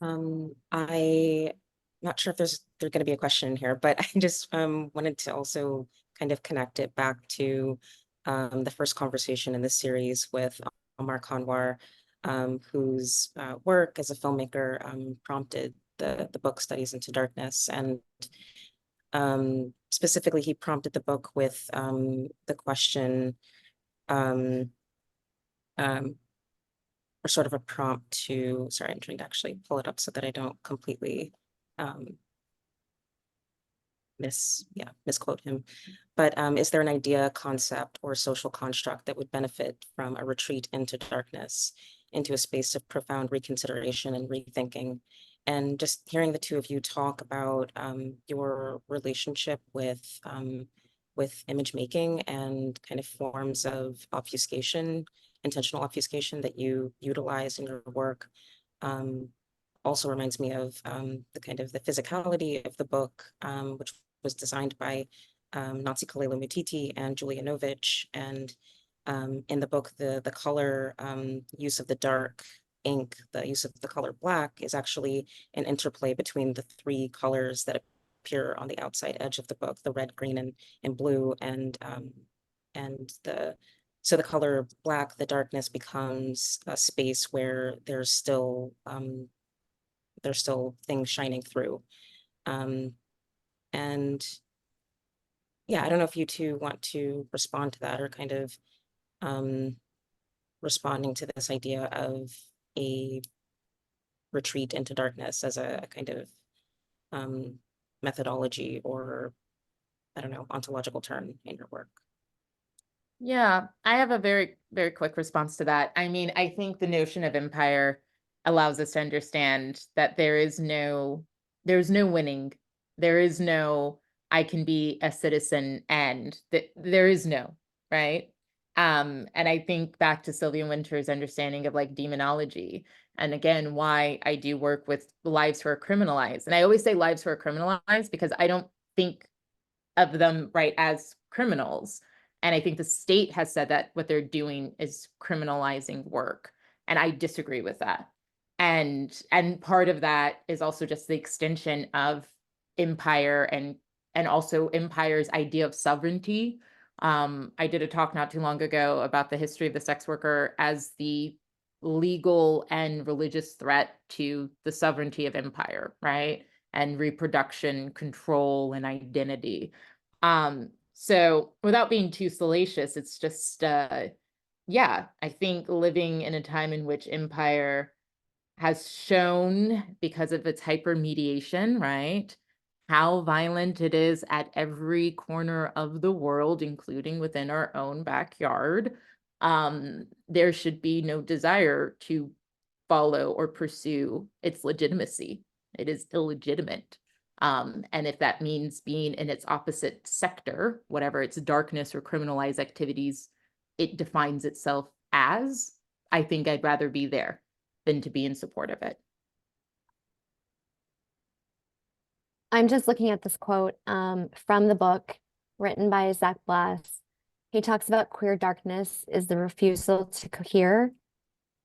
I'm not sure if there's going to be a question here, but I just wanted to also kind of connect it back to the first conversation in this series with Omar Kanwar, whose work as a filmmaker prompted the book Studies into Darkness. And specifically, he prompted the book with the question, or sort of a prompt to, sorry, I'm trying to actually pull it up so that I don't completely misquote him. But is there an idea, concept, or social construct that would benefit from a retreat into darkness, into a space of profound reconsideration and rethinking? And just hearing the two of you talk about your relationship with image making and kind of forms of obfuscation, intentional obfuscation that you utilize in your work, also reminds me of the kind of the physicality of the book, which was designed by Nancy Kalelo-Mutiti and Julia Novich. And in the book, the color use of the dark ink, the use of the color black is actually an interplay between the three colors that appear on the outside edge of the book, the red, green, and blue. So the color black, the darkness, becomes a space where there's still things shining through. And yeah, I don't know if you two want to respond to that, or kind of responding to this idea of a retreat into darkness as a kind of methodology, or I don't know, ontological term in your work. Yeah, I have a very, very quick response to that. I mean, I think the notion of empire allows us to understand that there's no winning. There is no, I can be a citizen, and that there is no, right? And I think back to Sylvia Wynter's understanding of like demonology, and again, why I do work with lives who are criminalized. And I always say lives who are criminalized because I don't think of them, right, as criminals. And I think the state has said that what they're doing is criminalizing work. And I disagree with that. And part of that is also just the extension of empire and also empire's idea of sovereignty. I did a talk not too long ago about the history of the sex worker as the legal and religious threat to the sovereignty of empire, right? And reproduction, control, and identity. So without being too salacious, it's just, yeah, I think living in a time in which empire has shown, because of its hypermediation, right, how violent it is at every corner of the world, including within our own backyard, there should be no desire to follow or pursue its legitimacy. It is illegitimate. And if that means being in its opposite sector, whatever its darkness or criminalized activities it defines itself as, I think I'd rather be there than to be in support of it. I'm just looking at this quote from the book written by Zach Blass. He talks about queer darkness is the refusal to cohere,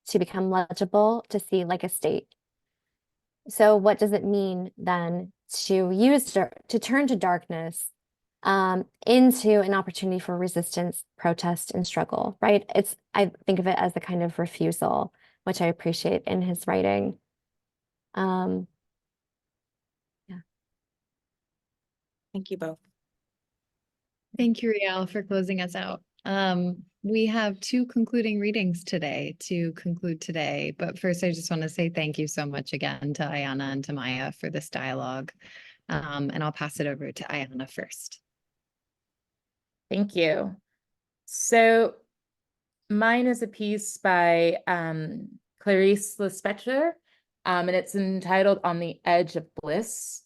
to become legible, to see like a state. So what does it mean then to turn to darkness into an opportunity for resistance, protest, and struggle, right? I think of it as a kind of refusal, which I appreciate in his writing. Yeah. Thank you both. Thank you, Riel, for closing us out. We have 2 concluding readings today to conclude today, but first I just want to say thank you so much again to Ayanna and to Maya for this dialogue. And I'll pass it over to Ayanna first. Thank you. So mine is a piece by Clarice Lispector, and it's entitled On the Edge of Bliss.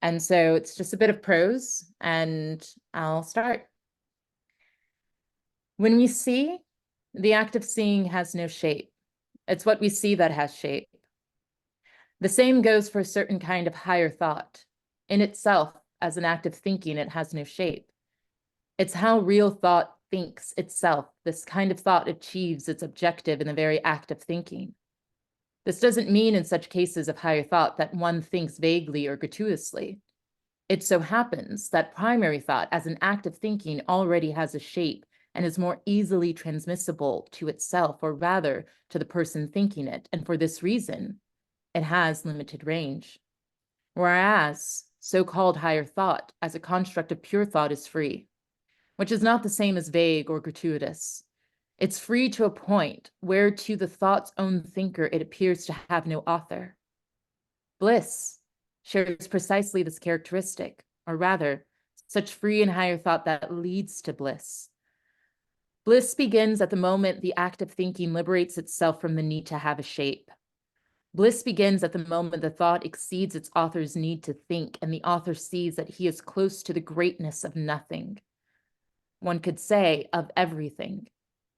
And so it's just a bit of prose, and I'll start. When we see, the act of seeing has no shape. It's what we see that has shape. The same goes for a certain kind of higher thought. In itself, as an act of thinking, it has no shape. It's how real thought thinks itself. This kind of thought achieves its objective in the very act of thinking. This doesn't mean in such cases of higher thought that one thinks vaguely or gratuitously. It so happens that primary thought as an act of thinking already has a shape and is more easily transmissible to itself, or rather to the person thinking it, and for this reason, it has limited range. Whereas so-called higher thought as a construct of pure thought is free, which is not the same as vague or gratuitous. It's free to a point where to the thought's own thinker it appears to have no author. Bliss shares precisely this characteristic, or rather, such free and higher thought that leads to bliss. Bliss begins at the moment the act of thinking liberates itself from the need to have a shape. Bliss begins at the moment the thought exceeds its author's need to think, and the author sees that he is close to the greatness of nothing. One could say of everything,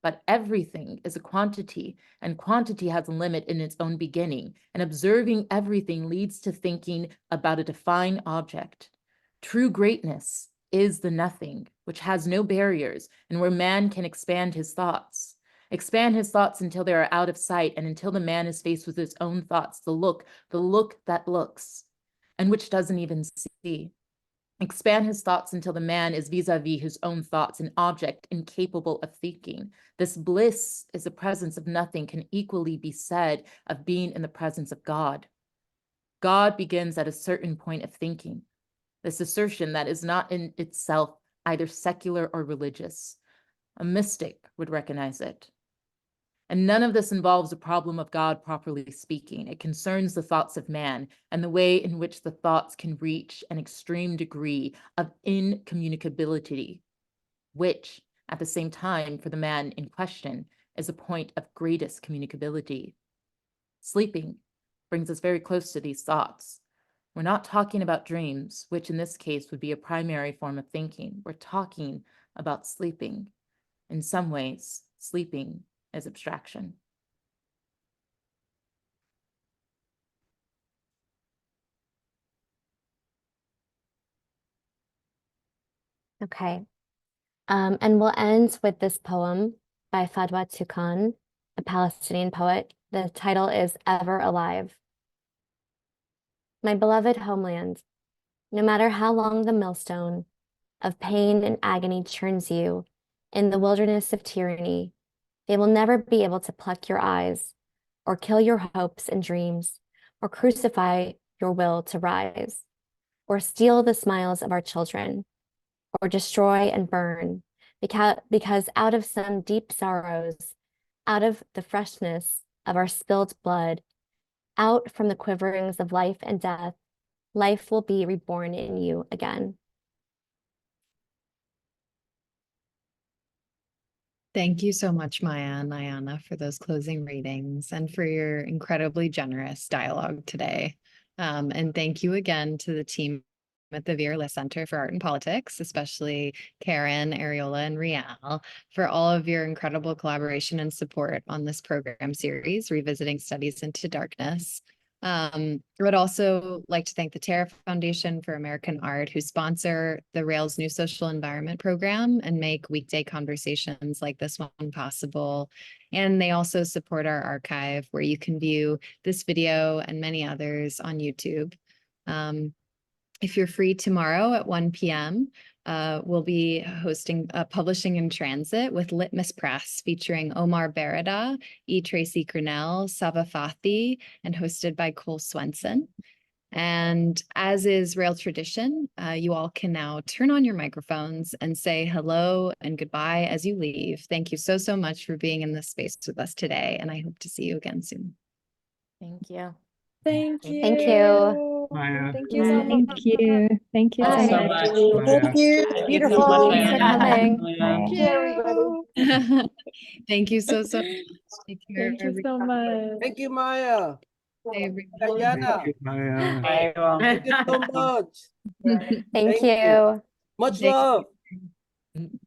but everything is a quantity, and quantity has a limit in its own beginning, and observing everything leads to thinking about a defined object. True greatness is the nothing, which has no barriers, and where man can expand his thoughts. Expand his thoughts until they are out of sight, and until the man is faced with his own thoughts, the look that looks, and which doesn't even see. Expand his thoughts until the man is vis-a-vis his own thoughts, an object incapable of thinking. This bliss is the presence of nothing, can equally be said of being in the presence of God. God begins at a certain point of thinking. This assertion that is not in itself either secular or religious. A mystic would recognize it. And none of this involves a problem of God, properly speaking. It concerns the thoughts of man and the way in which the thoughts can reach an extreme degree of incommunicability, which, at the same time, for the man in question, is a point of greatest communicability. Sleeping brings us very close to these thoughts. We're not talking about dreams, which in this case would be a primary form of thinking. We're talking about sleeping. In some ways, sleeping is abstraction. Okay. And we'll end with this poem by Fadwa Tukan, a Palestinian poet. The title is Ever Alive. My beloved homeland, no matter how long the millstone of pain and agony churns you in the wilderness of tyranny, they will never be able to pluck your eyes, or kill your hopes and dreams, or crucify your will to rise, or steal the smiles of our children, or destroy and burn, because out of some deep sorrows, out of the freshness of our spilled blood, out from the quiverings of life and death, life will be reborn in you again. Thank you so much, Maya and Ayanna, for those closing readings and for your incredibly generous dialogue today. And thank you again to the team at the Vera List Center for Art and Politics, especially Karen, Ariola, and Rial, for all of your incredible collaboration and support on this program series, Revisiting Studies into Darkness. I would also like to thank the Terra Foundation for American Art, who sponsor the Rails New Social Environment program and make weekday conversations like this one possible. And they also support our archive, where you can view this video and many others on YouTube. If you're free tomorrow at 1 p.m., we'll be hosting Publishing in Transit with Litmus Press, featuring Omar Barada, E. Tracy Grinnell, Sava Fathi, and hosted by Cole Swenson. And as is Rail tradition, you all can now turn on your microphones and say hello and goodbye as you leave. Thank you so, so much for being in this space with us today, and I hope to see you again soon. Thank you. Thank you. Thank you. Maya. Thank you so much. Thank you. Thank you Bye. so much. Thank you. Beautiful. Thanks for coming. Thank you. Thank you so, so much. Take care. Thank you so much. Thank you, Maya. Bye, everyone. Ayanna. Thank you, Maya. Thank you so much. Thank Thank you. you. Much Thank love. you.